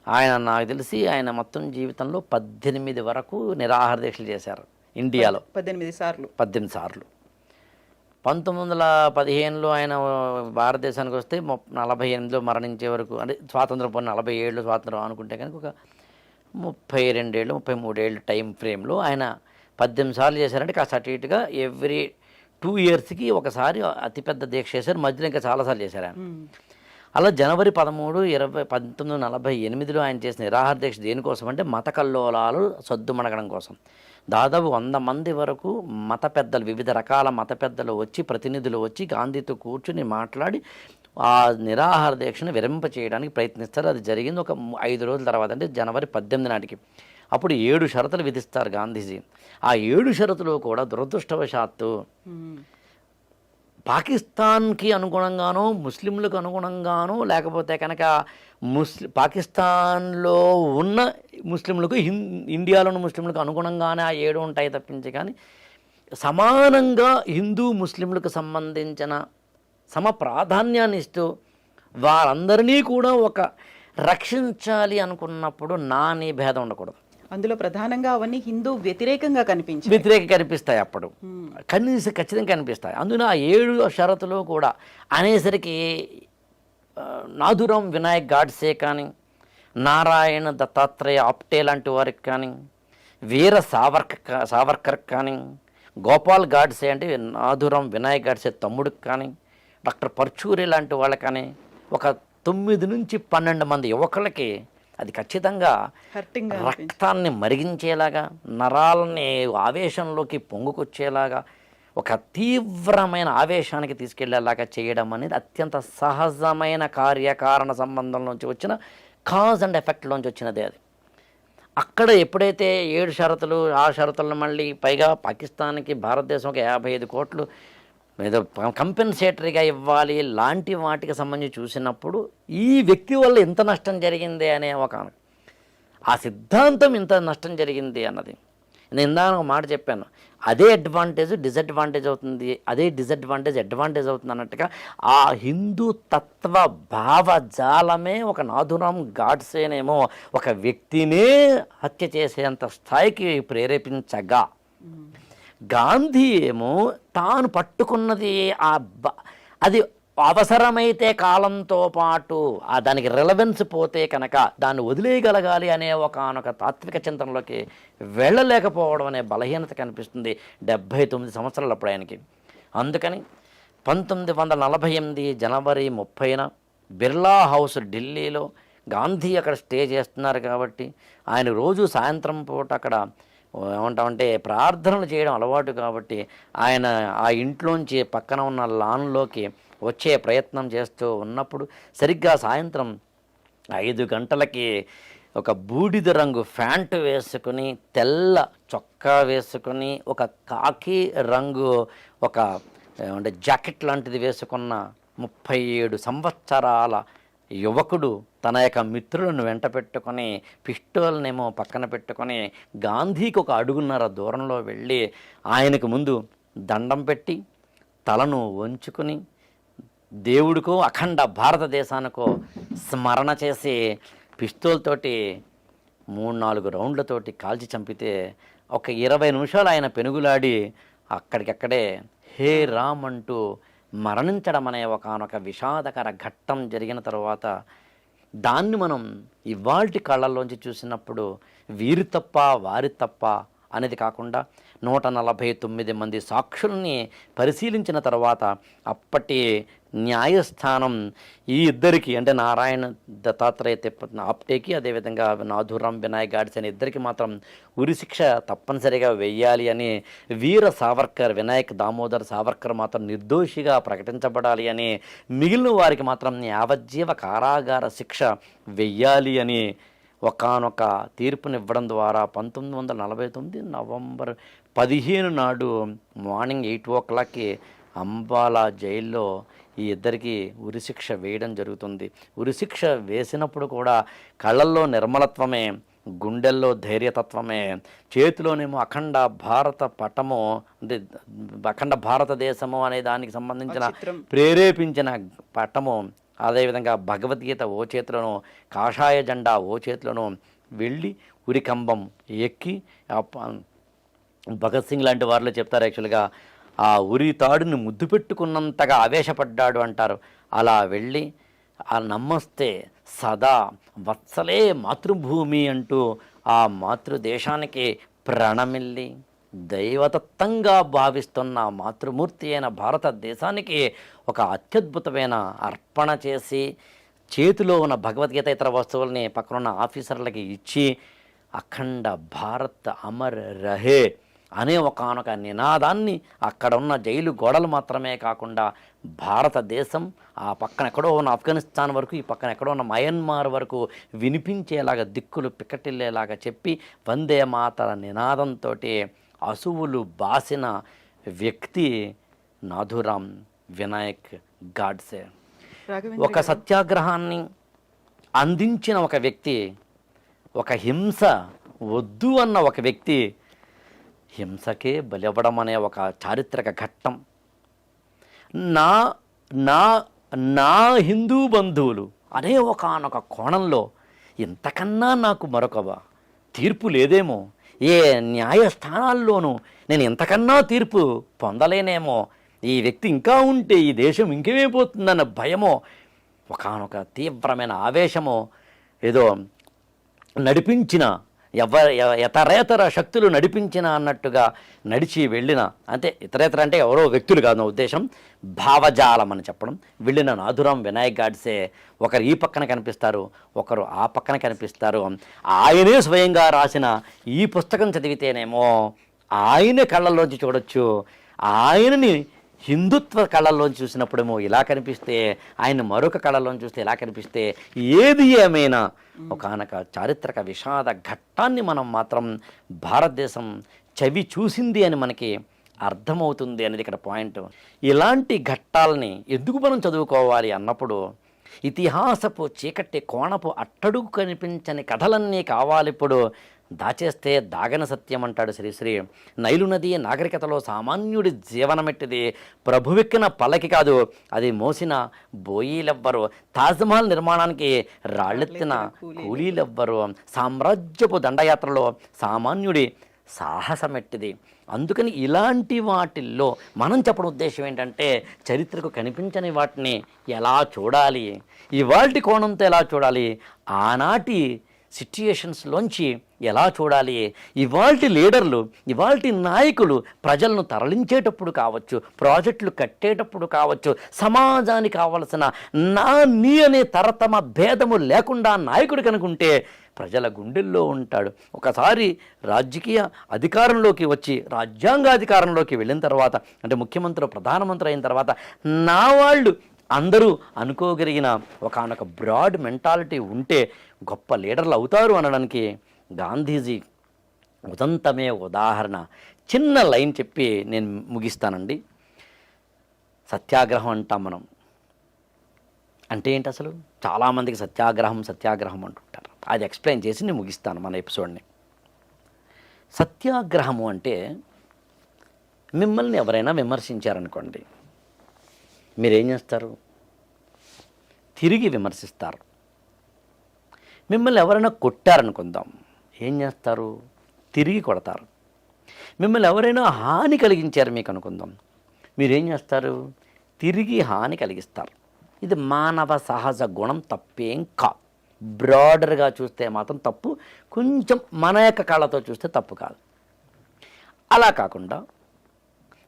[SPEAKER 3] ఆయన నాకు తెలిసి ఆయన మొత్తం జీవితంలో 18 వరకు నిరాహార దీక్షలు చేశారు ఇండియాలో.
[SPEAKER 2] 18 సార్లు.
[SPEAKER 3] 1915లో ఆయన భారతదేశానికి వస్తే 48లో మరణించే వరకు, అంటే స్వాతంత్రం పొందిన 47లో స్వాతంత్రం అనుకుంటే కనుక ఒక 32 ఏళ్ళు 33 ఏళ్ళు టైం ఫ్రేమ్లో ఆయన 18 సార్లు చేశారంటే కాస్త అటు ఇటుగా ఎవ్రీ 2 ఇయర్స్కి ఒకసారి అతిపెద్ద దీక్ష చేశారు, మధ్యలో ఇంకా చాలాసార్లు చేశారు ఆయన. అలా జనవరి 13, 1948లో ఆయన చేసిన నిరాహార దీక్ష దేనికోసం అంటే మత కల్లోలాలు సద్దుమణగడం కోసం. దాదాపు 100 మంది వరకు మత పెద్దలు, వివిధ రకాల మత పెద్దలు వచ్చి, ప్రతినిధులు వచ్చి గాంధీతో కూర్చుని మాట్లాడి ఆ నిరాహార దీక్షను విరమింప చేయడానికి ప్రయత్నిస్తారు. అది జరిగింది ఒక 5 రోజుల తర్వాత, అంటే జనవరి 18 నాటికి. అప్పుడు 7 షరతులు విధిస్తారు గాంధీజీ. ఆ 7 షరతులు కూడా దురదృష్టవశాత్తు పాకిస్తాన్కి అనుగుణంగానో, ముస్లింలకు అనుగుణంగానో, లేకపోతే కనుక పాకిస్తాన్లో ఉన్న ముస్లింలకు, ఇండియాలో ఉన్న ముస్లింలకు అనుగుణంగానే ఆ 7 ఉంటాయి తప్పించి, కానీ సమానంగా హిందూ ముస్లింలకు సంబంధించిన సమ ప్రాధాన్యాన్ని ఇస్తూ వారందరినీ కూడా ఒక రక్షించాలి అనుకున్నప్పుడు నీ భేదం ఉండకూడదు.
[SPEAKER 2] అందులో ప్రధానంగా అవన్నీ హిందూ వ్యతిరేకంగా
[SPEAKER 3] కనిపిస్తాయి అప్పుడు, ఖచ్చితంగా కనిపిస్తాయి. అందులో ఆ 7 షరతులు కూడా అనేసరికి నాథురామ్ వినాయక్ గాడ్సే కానీ, నారాయణ దత్తాత్రేయ ఆప్టే లాంటి వారికి కానీ, వీర సావర్కర్ కానీ, గోపాల్ గాడ్సే అంటే నాథురామ్ వినాయక్ గాడ్సే తమ్ముడికి కానీ, డాక్టర్ పర్చూరి లాంటి వాళ్ళకి కానీ, ఒక 9 నుంచి 12 మంది యువకులకి అది ఖచ్చితంగా రక్తాన్ని మరిగించేలాగా, నరాలని ఆవేశంలోకి పొంగుకొచ్చేలాగా, ఒక తీవ్రమైన ఆవేశానికి తీసుకెళ్లేలాగా చేయడం అనేది అత్యంత సహజమైన కార్యకారణ సంబంధంలోంచి వచ్చిన కాజ్ అండ్ ఎఫెక్ట్లోంచి వచ్చినదే అది. అక్కడ ఎప్పుడైతే 7 షరతులు, ఆ షరతులను మళ్ళీ పైగా పాకిస్తాన్కి భారతదేశం ఒక 55 కోట్లు ఏదో కంపెన్సేటరీగా ఇవ్వాలి లాంటి వాటికి సంబంధించి చూసినప్పుడు ఈ వ్యక్తి వల్ల ఎంత నష్టం జరిగింది అనే ఆ సిద్ధాంతం ఇంత నష్టం జరిగింది అన్నది నేను ఇందాక ఒక మాట చెప్పాను. అదే అడ్వాంటేజ్ డిసడ్వాంటేజ్ అవుతుంది, అదే డిసడ్వాంటేజ్ అడ్వాంటేజ్ అవుతుంది అన్నట్టుగా ఆ హిందూ తత్వ భావజాలమే ఒక నాథురామ్ గాడ్సేనేమో ఒక వ్యక్తినే హత్య చేసేంత స్థాయికి ప్రేరేపించగా, గాంధీ ఏమో తాను పట్టుకున్నది అది అవసరమైతే కాలంతో పాటు దానికి రిలవెన్స్ పోతే కనుక దాన్ని వదిలేయగలగాలి అనే ఒకనొక తాత్విక చింతనలోకి వెళ్ళలేకపోవడం అనే బలహీనత కనిపిస్తుంది 79 సంవత్సరాలు అప్పుడు ఆయనకి. అందుకని 1948 జనవరి 30న బిర్లా హౌస్ ఢిల్లీలో గాంధీ అక్కడ స్టే చేస్తున్నారు కాబట్టి ఆయన రోజు సాయంత్రం పూట అక్కడ ఏమంటామంటే ప్రార్థనలు చేయడం అలవాటు కాబట్టి ఆయన ఆ ఇంట్లోంచి పక్కన ఉన్న లాన్లోకి వచ్చే ప్రయత్నం చేస్తూ ఉన్నప్పుడు సరిగ్గా సాయంత్రం 5 గంటలకి ఒక బూడిద రంగు ప్యాంటు వేసుకుని, తెల్ల చొక్కా వేసుకుని, ఒక కాకి రంగు ఒక అంటే జాకెట్ లాంటిది వేసుకున్న 37 సంవత్సరాల యువకుడు తన యొక్క మిత్రులను వెంట పెట్టుకొని, పిస్టోల్నేమో పక్కన పెట్టుకొని గాంధీకి ఒక 1.5 అడుగున్నర దూరంలో వెళ్ళి ఆయనకు ముందు దండం పెట్టి తలను వంచుకుని దేవుడికో అఖండ భారతదేశానికో స్మరణ చేసి పిస్తోల్తోటి 3-4 రౌండ్లతోటి కాల్చి చంపితే ఒక 20 నిమిషాలు ఆయన పెనుగులాడి అక్కడికక్కడే హే రామ్ అంటూ మరణించడం అనే ఒకనొక విషాదకర ఘట్టం జరిగిన తర్వాత దాన్ని మనం ఇవాల్టి కళ్ళల్లోంచి చూసినప్పుడు వీరి తప్ప వారి తప్ప అనేది కాకుండా 149 మంది సాక్షుల్ని పరిశీలించిన తర్వాత అప్పటి న్యాయస్థానం ఈ ఇద్దరికి అంటే నారాయణ దత్తాత్రేయ ఆప్టేకి అదేవిధంగా నాథురామ్ వినాయక్ గాడ్సే అనే ఇద్దరికి మాత్రం ఉరిశిక్ష తప్పనిసరిగా వెయ్యాలి అని, వీర సావర్కర్ వినాయక్ దామోదర్ సావర్కర్ మాత్రం నిర్దోషిగా ప్రకటించబడాలి అని, మిగిలిన వారికి మాత్రం యావజ్జీవ కారాగార శిక్ష వెయ్యాలి అని ఒకానొక తీర్పునివ్వడం ద్వారా 1949 నవంబర్ 15 నాడు మార్నింగ్ 8 o'clockకి అంబాలా జైల్లో ఈ ఇద్దరికి ఉరిశిక్ష వేయడం జరుగుతుంది. ఉరిశిక్ష వేసినప్పుడు కూడా కళ్ళల్లో నిర్మలత్వమే, గుండెల్లో ధైర్యతత్వమే, చేతిలోనేమో అఖండ భారత పటము అంటే అఖండ భారతదేశము అనే దానికి సంబంధించిన ప్రేరేపించిన పటము, అదేవిధంగా భగవద్గీత ఓ చేతిలోనూ, కాషాయ జెండా ఓ చేతిలోనూ వెళ్ళి ఉరికంబం ఎక్కి భగత్ సింగ్ లాంటి వారిలో చెప్తారు యాక్చువల్గా ఆ ఉరి తాడుని ముద్దు పెట్టుకున్నంతగా ఆవేశపడ్డాడు అంటారు. అలా వెళ్ళి ఆ నమస్తే సదా వత్సలే మాతృభూమి అంటూ ఆ మాతృదేశానికి ప్రణమిల్లి దైవదత్తంగా భావిస్తున్న మాతృమూర్తి అయిన భారతదేశానికి ఒక అత్యద్భుతమైన అర్పణ చేసి చేతిలో ఉన్న భగవద్గీత ఇతర వస్తువుల్ని పక్కనున్న ఆఫీసర్లకి ఇచ్చి అఖండ భారత్ అమర్ రహే అనే ఒకానొక నినాదాన్ని అక్కడ ఉన్న జైలు గోడలు మాత్రమే కాకుండా భారతదేశం ఆ పక్కన ఎక్కడో ఉన్న ఆఫ్ఘనిస్తాన్ వరకు ఈ పక్కన ఎక్కడో ఉన్న మయన్మార్ వరకు వినిపించేలాగా దిక్కులు పిక్కటిల్లేలాగా చెప్పి వందే మాతర నినాదంతో అసువులు బాసిన వ్యక్తి నాథురాం వినాయక్ గాడ్సే. ఒక సత్యాగ్రహాన్ని అందించిన ఒక వ్యక్తి, ఒక హింస వద్దు అన్న ఒక వ్యక్తి హింసకే బలివ్వడం అనే ఒక చారిత్రక ఘట్టం. నా నా నా హిందూ బంధువులు అనే ఒకనొక కోణంలో ఇంతకన్నా నాకు మరొక తీర్పు లేదేమో, ఏ న్యాయస్థానాల్లోనూ నేను ఇంతకన్నా తీర్పు పొందలేనేమో, ఈ వ్యక్తి ఇంకా ఉంటే ఈ దేశం ఇంకేమైపోతుందన్న భయమో, ఒకనొక తీవ్రమైన ఆవేశమో ఏదో నడిపించిన ఇతరేతర శక్తులు నడిపించిన అన్నట్టుగా నడిచి వెళ్ళిన, అంటే ఇతరేతర అంటే ఎవరో వ్యక్తులు కాదు నా ఉద్దేశం, భావజాలం అని చెప్పడం, వెళ్ళిన నాథురాం వినాయక్ గాడ్సే ఒకరు ఈ పక్కన కనిపిస్తారు, ఒకరు ఆ పక్కన కనిపిస్తారు. ఆయనే స్వయంగా రాసిన ఈ పుస్తకం చదివితేనేమో ఆయన కళ్ళల్లోంచి చూడొచ్చు, ఆయనని హిందుత్వ కళల్లోంచి చూసినప్పుడేమో ఇలా కనిపిస్తే, ఆయన మరొక కళల్లోంచి చూస్తే ఇలా కనిపిస్తే, ఏది ఏమైనా ఒకనొక చారిత్రక విషాద ఘట్టాన్ని మనం మాత్రం భారతదేశం చవి చూసింది అని మనకి అర్థమవుతుంది అనేది ఇక్కడ పాయింట్. ఇలాంటి ఘట్టాలని ఎందుకు మనం చదువుకోవాలి అన్నప్పుడు ఇతిహాసపు చీకటి కోణపు అట్టడుగు కనిపించని కథలన్నీ కావాలి. ఇప్పుడు దాచేస్తే దాగన సత్యం అంటాడు శ్రీశ్రీ. నైలు నది నాగరికతలో సామాన్యుడి జీవనమెట్టిది, ప్రభువెక్కిన పల్లకి కాదు అది మోసిన బోయీలెవ్వరు, తాజ్మహల్ నిర్మాణానికి రాళ్ళెత్తిన కూలీలెవ్వరు, సామ్రాజ్యపు దండయాత్రలో సామాన్యుడి సాహసమెట్టిది. అందుకని ఇలాంటి వాటిల్లో మనం చెప్పడం ఉద్దేశం ఏంటంటే చరిత్రకు కనిపించని వాటిని ఎలా చూడాలి, ఇవాల్టి కోణంతో ఎలా చూడాలి, ఆనాటి సిట్యుయేషన్స్లోంచి ఎలా చూడాలి, ఇవాల్టి లీడర్లు ఇవాల్టి నాయకులు ప్రజలను తరలించేటప్పుడు కావచ్చు, ప్రాజెక్టులు కట్టేటప్పుడు కావచ్చు, సమాజానికి కావలసిన నా నీ అనే తరతమ భేదము లేకుండా నాయకుడు కనుకుంటే ప్రజల గుండెల్లో ఉంటాడు. ఒకసారి రాజకీయ అధికారంలోకి వచ్చి రాజ్యాంగాధికారంలోకి వెళ్ళిన తర్వాత, అంటే ముఖ్యమంత్రి ప్రధానమంత్రి అయిన తర్వాత నా వాళ్ళు అందరూ అనుకోగలిగిన ఒకనొక బ్రాడ్ మెంటాలిటీ ఉంటే గొప్ప లీడర్లు అవుతారు అనడానికి గాంధీజీ ఉదంతమే ఉదాహరణ. చిన్న లైన్ చెప్పి నేను ముగిస్తానండి. సత్యాగ్రహం అంటాం మనం, అంటే ఏంటి అసలు? చాలామందికి సత్యాగ్రహం సత్యాగ్రహం అంటుంటారు. అది ఎక్స్ప్లెయిన్ చేసి నేను ముగిస్తాను మన ఎపిసోడ్ని. సత్యాగ్రహము అంటే మిమ్మల్ని ఎవరైనా విమర్శించారనుకోండి, మీరేం చేస్తారు? తిరిగి విమర్శిస్తారు. మిమ్మల్ని ఎవరైనా కొట్టారనుకుందాం, ఏం చేస్తారు? తిరిగి కొడతారు. మిమ్మల్ని ఎవరైనా హాని కలిగించారు మీకు అనుకుందాం, మీరేం చేస్తారు? తిరిగి హాని కలిగిస్తారు. ఇది మానవ సహజ గుణం, తప్పేం కాదు. బ్రాడర్గా చూస్తే మాత్రం తప్పు, కొంచెం మన యొక్క కళ్ళతో చూస్తే తప్పు కాదు. అలా కాకుండా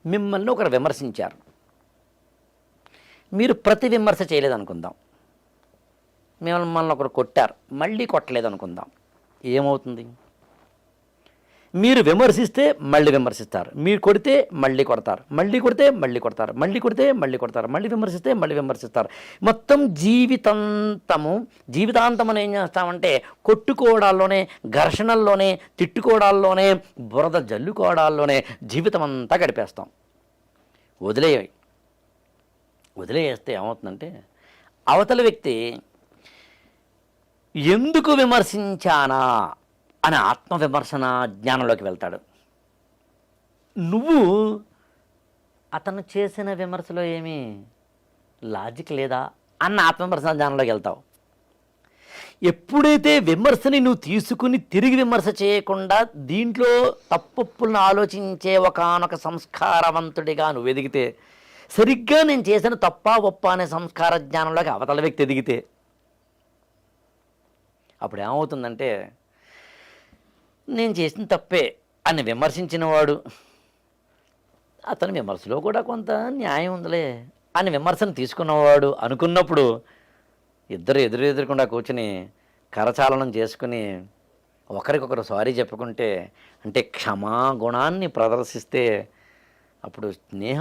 [SPEAKER 3] మిమ్మల్ని ఒకరు విమర్శించారు, మీరు ప్రతి విమర్శ చేయలేదనుకుందాం, మిమ్మల్ని ఒకరు కొట్టారు, మళ్ళీ కొట్టలేదు అనుకుందాం, ఏమవుతుంది? మీరు విమర్శిస్తే మళ్ళీ విమర్శిస్తారు, మీరు కొడితే మళ్ళీ కొడతారు, మళ్ళీ కొడితే మళ్ళీ కొడతారు, మళ్ళీ కొడితే మళ్ళీ కొడతారు, మళ్ళీ విమర్శిస్తే మళ్ళీ విమర్శిస్తారు. మొత్తం జీవితాంతం ఏం చేస్తామంటే కొట్టుకోవడాల్లోనే, ఘర్షణల్లోనే, తిట్టుకోవడాల్లోనే, బురద జల్లుకోవడాల్లోనే జీవితం అంతా గడిపేస్తాం. వదిలేస్తే ఏమవుతుందంటే అవతల వ్యక్తి ఎందుకు విమర్శించానా అని ఆత్మవిమర్శన జ్ఞానంలోకి వెళ్తాడు. నువ్వు అతను చేసిన విమర్శలో ఏమీ లాజిక్ లేదా అన్న ఆత్మవిమర్శన జ్ఞానంలోకి వెళ్తావు. ఎప్పుడైతే విమర్శని నువ్వు తీసుకుని తిరిగి విమర్శ చేయకుండా దీంట్లో తప్పులను ఆలోచించే ఒకానొక సంస్కారవంతుడిగా నువ్వు ఎదిగితే, సరిగ్గా నేను చేసిన తప్పా ఒప్ప అనే సంస్కార జ్ఞానంలోకి అవతల వ్యక్తి ఎదిగితే, అప్పుడు ఏమవుతుందంటే నేను చేసిన తప్పే అని విమర్శించినవాడు అతని విమర్శలో కూడా కొంత న్యాయం ఉందిలే అని విమర్శను తీసుకున్నవాడు అనుకున్నప్పుడు ఇద్దరు ఎదురుకుండా కూర్చుని కరచాలనం చేసుకుని ఒకరికొకరు సారీ చెప్పుకుంటే, అంటే క్షమా గుణాన్ని ప్రదర్శిస్తే అప్పుడు స్నేహ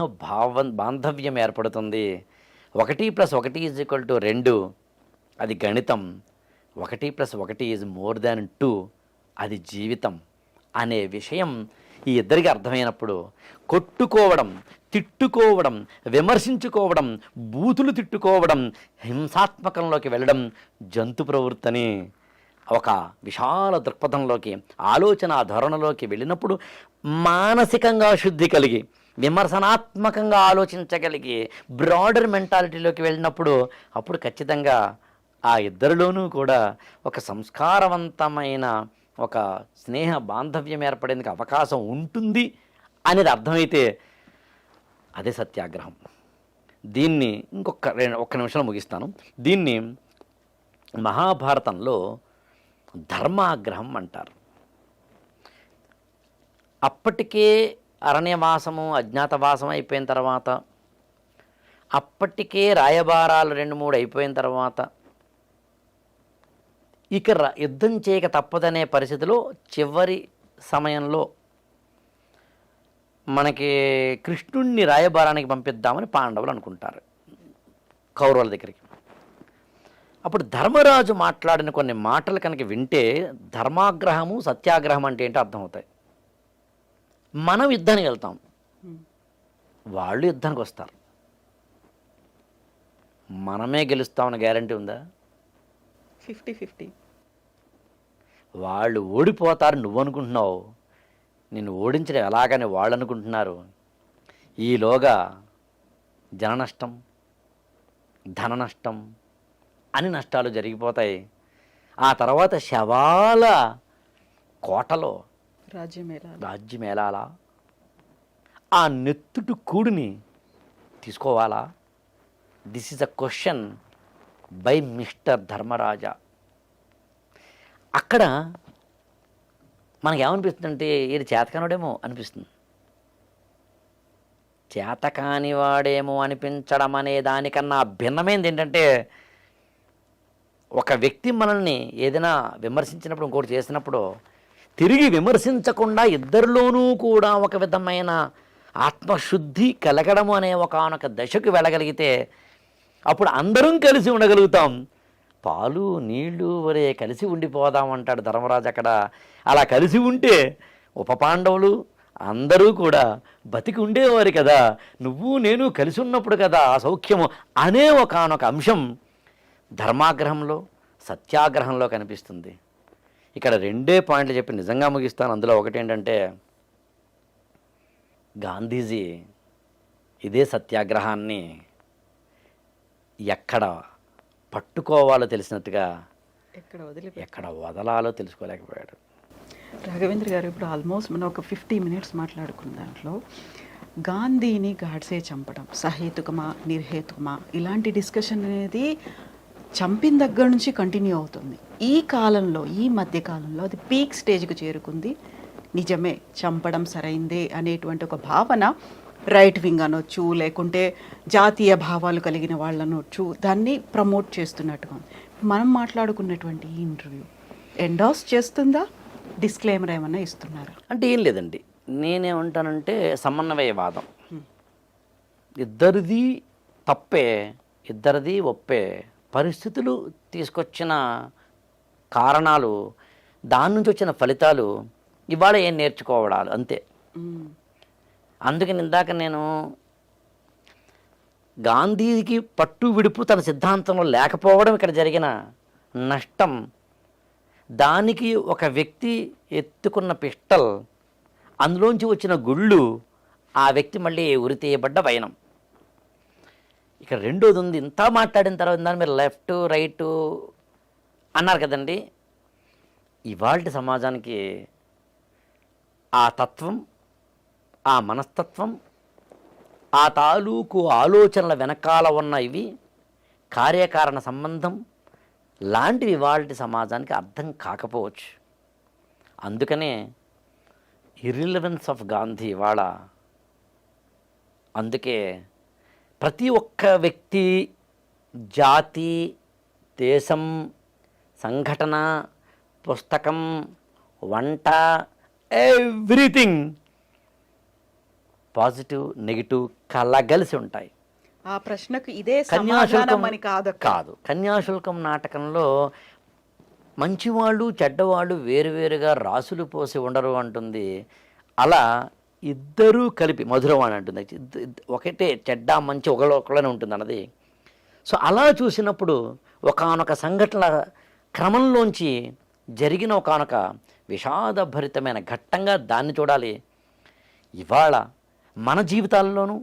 [SPEAKER 3] బాంధవ్యం ఏర్పడుతుంది. 1+1 = 2 అది గణితం. 1+1 = 2 అది జీవితం అనే విషయం ఈ ఇద్దరికి అర్థమైనప్పుడు కొట్టుకోవడం, తిట్టుకోవడం, విమర్శించుకోవడం, బూతులు తిట్టుకోవడం, హింసాత్మకంలోకి వెళ్ళడం జంతు ప్రవృత్తని ఒక విశాల దృక్పథంలోకి, ఆలోచన ధోరణిలోకి వెళ్ళినప్పుడు మానసికంగా శుద్ధి కలిగి, విమర్శనాత్మకంగా ఆలోచించగలిగి, బ్రాడర్ మెంటాలిటీలోకి వెళ్ళినప్పుడు అప్పుడు ఖచ్చితంగా ఆ ఇద్దరిలోనూ కూడా ఒక సంస్కారవంతమైన ఒక స్నేహ బాంధవ్యం ఏర్పడేందుకు అవకాశం ఉంటుంది అనేది అర్థమైతే అదే సత్యాగ్రహం. దీన్ని ఒక్క నిమిషంలో ముగిస్తాను. దీన్ని మహాభారతంలో ధర్మాగ్రహం అంటారు. అప్పటికే అరణ్యవాసము, అజ్ఞాతవాసం అయిపోయిన తర్వాత, అప్పటికే రాయబారాలు 2-3 అయిపోయిన తర్వాత, ఇక యుద్ధం చేయక తప్పదనే పరిస్థితిలో చివరి సమయంలో మనకి కృష్ణుణ్ణి రాయబారానికి పంపిద్దామని పాండవులు అనుకుంటారు కౌరవుల దగ్గరికి. అప్పుడు ధర్మరాజు మాట్లాడిన కొన్ని మాటలు కనుక వింటే ధర్మాగ్రహము, సత్యాగ్రహం అంటే ఏంటో అర్థమవుతాయి. మనం యుద్ధానికి వెళ్తాం, వాళ్ళు యుద్ధానికి వస్తారు. మనమే గెలుస్తామని గ్యారంటీ ఉందా?
[SPEAKER 2] 50-50.
[SPEAKER 3] వాళ్ళు ఓడిపోతారు నువ్వు అనుకుంటున్నావు, నిన్ను ఓడించడం ఎలాగని వాళ్ళు అనుకుంటున్నారు. ఈలోగా జన నష్టం, ధన నష్టం అని నష్టాలు జరిగిపోతాయి. ఆ తర్వాత శవాల కోటలో రాజ్యమేళాలా? ఆ నెత్తుటి కూడిని తీసుకోవాలా? This is a question by mister Dharmaraja. అక్కడ మనకేమనిపిస్తుందంటే ఇది చేతకానివాడేమో అనిపిస్తుంది. చేతకానివాడేమో అనిపించడం అనే దానికన్నా భిన్నమైనది ఏంటంటే, ఒక వ్యక్తి మనల్ని ఏదైనా విమర్శించినప్పుడు, ఇంకోటి చేసినప్పుడు తిరిగి విమర్శించకుండా ఇద్దరిలోనూ కూడా ఒక విధమైన ఆత్మశుద్ధి కలగడము అనే ఒకానొక దశకు వెళ్ళగలిగితే అప్పుడు అందరం కలిసి ఉండగలుగుతాం. పాలు నీళ్లు వరే కలిసి ఉండిపోదాం అంటాడు ధర్మరాజు అక్కడ. అలా కలిసి ఉంటే ఉప పాండవులు అందరూ కూడా బతికి ఉండేవారు కదా, నువ్వు నేను కలిసి ఉన్నప్పుడు కదా ఆ సౌఖ్యము అనే ఒకానొక అంశం ధర్మాగ్రహంలో, సత్యాగ్రహంలో కనిపిస్తుంది. ఇక్కడ 2 పాయింట్లు చెప్పి నిజంగా ముగిస్తాను. అందులో ఒకటి ఏంటంటే, గాంధీజీ ఇదే సత్యాగ్రహాన్ని ఎక్కడ పట్టుకోవాలో తెలిసినట్టుగా ఎక్కడ వదలాలో తెలుసుకోలేకపోయాడు.
[SPEAKER 2] రాఘవేంద్ర గారు, ఇప్పుడు ఆల్మోస్ట్ మనం ఒక 50 మినిట్స్ మాట్లాడుకున్న దాంట్లో గాంధీని గాడ్సే చంపడం సహేతుకమా నిర్హేతుకమా ఇలాంటి డిస్కషన్ అనేది చంపిన దగ్గర నుంచి కంటిన్యూ అవుతుంది. ఈ కాలంలో, ఈ మధ్య కాలంలో అది పీక్ స్టేజ్కి చేరుకుంది. నిజమే, చంపడం సరైందే అనేటువంటి ఒక భావన రైట్ వింగ్ అనొచ్చు, లేకుంటే జాతీయ భావాలు కలిగిన వాళ్ళు అనొచ్చు, దాన్ని ప్రమోట్ చేస్తున్నట్టుగా మనం మాట్లాడుకున్నటువంటి ఈ ఇంటర్వ్యూ ఎండాస్ చేస్తుందా? డిస్క్లైమర్ ఏమన్నా ఇస్తున్నారా?
[SPEAKER 3] అంటే ఏం లేదండి, నేనేమంటానంటే సమన్వయవాదం. ఇద్దరిది తప్పే, ఇద్దరిది ఒప్పే. పరిస్థితులు తీసుకొచ్చిన కారణాలు, దాని నుంచి వచ్చిన ఫలితాలు ఇవాళ ఏం నేర్చుకోవడాలు అంతే. అందుకని ఇందాక నేను గాంధీకి పట్టు విడుపు తన సిద్ధాంతంలో లేకపోవడం ఇక్కడ జరిగిన నష్టం, దానికి ఒక వ్యక్తి ఎత్తుకున్న పిస్టల్, అందులోంచి వచ్చిన గుళ్ళు, ఆ వ్యక్తి మళ్ళీ ఉరితీయబడ్డ వైనం. ఇక్కడ రెండోది ఉంది. ఇంత మాట్లాడిన తర్వాత మీరు లెఫ్ట్ రైట్ అన్నారు కదండి. ఇవాళ సమాజానికి ఆ తత్వం, ఆ మనస్తత్వం, ఆ తాలూకు ఆలోచనల వెనకాల ఉన్న ఇవి కార్యకారణ సంబంధం లాంటివి ఇవాళ సమాజానికి అర్థం కాకపోవచ్చు. అందుకనే ఇర్రిలవెన్స్ ఆఫ్ గాంధీ ఇవాళ. అందుకే ప్రతి ఒక్క వ్యక్తి, జాతి, దేశం, సంఘటన, పుస్తకం, వంట, ఎవ్రీథింగ్ పాజిటివ్ నెగిటివ్ కలగలిసి ఉంటాయి.
[SPEAKER 2] ఆ ప్రశ్నకు ఇదే
[SPEAKER 3] కన్యాశుల్కం
[SPEAKER 2] సమాధానం అని
[SPEAKER 3] కాదు. కన్యాశుల్కం నాటకంలో మంచివాళ్ళు చెడ్డవాళ్ళు వేరువేరుగా రాసులు పోసి ఉండరు అంటుంది. అలా ఇద్దరూ కలిపి మధురవాణి అంటుంది. ఒకటే చెడ్డ మంచి ఒకళ్ళనే ఉంటుంది అన్నది. సో అలా చూసినప్పుడు ఒకానొక సంఘటన క్రమంలోంచి జరిగిన ఒకానొక విషాదభరితమైన ఘట్టంగా దాన్ని చూడాలి. ఇవాళ మన జీవితాల్లోనూ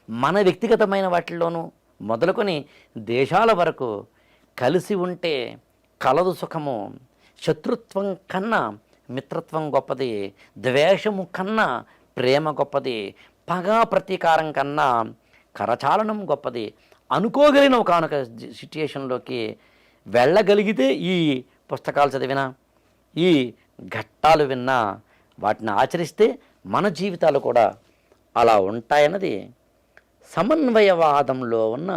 [SPEAKER 3] మన వ్యక్తిగతమైన వాటిల్లోనూ మొదలుకొని దేశాల వరకు కలిసి ఉంటే కలదు సుఖము, శత్రుత్వం కన్నా మిత్రత్వం గొప్పది, ద్వేషము కన్నా ప్రేమ గొప్పది, పగా ప్రతీకారం కన్నా కరచాలనం గొప్పది అనుకోగలిగిన ఒకనొక సిట్యుయేషన్లోకి వెళ్ళగలిగితే ఈ పుస్తకాలు చదివినా, ఈ ఘట్టాలు విన్నా, వాటిని ఆచరిస్తే మన జీవితాలు కూడా అలా ఉంటాయన్నది సమన్వయవాదంలో ఉన్న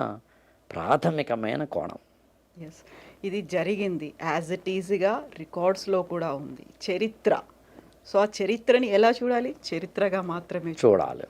[SPEAKER 3] ప్రాథమికమైన కోణం.
[SPEAKER 2] ఎస్, ఇది జరిగింది యాజ్ ఇట్ ఈజ్గా రికార్డ్స్లో కూడా ఉంది, చరిత్ర. సో ఆ చరిత్రని ఎలా చూడాలి? చరిత్రగా మాత్రమే
[SPEAKER 3] చూడాలి.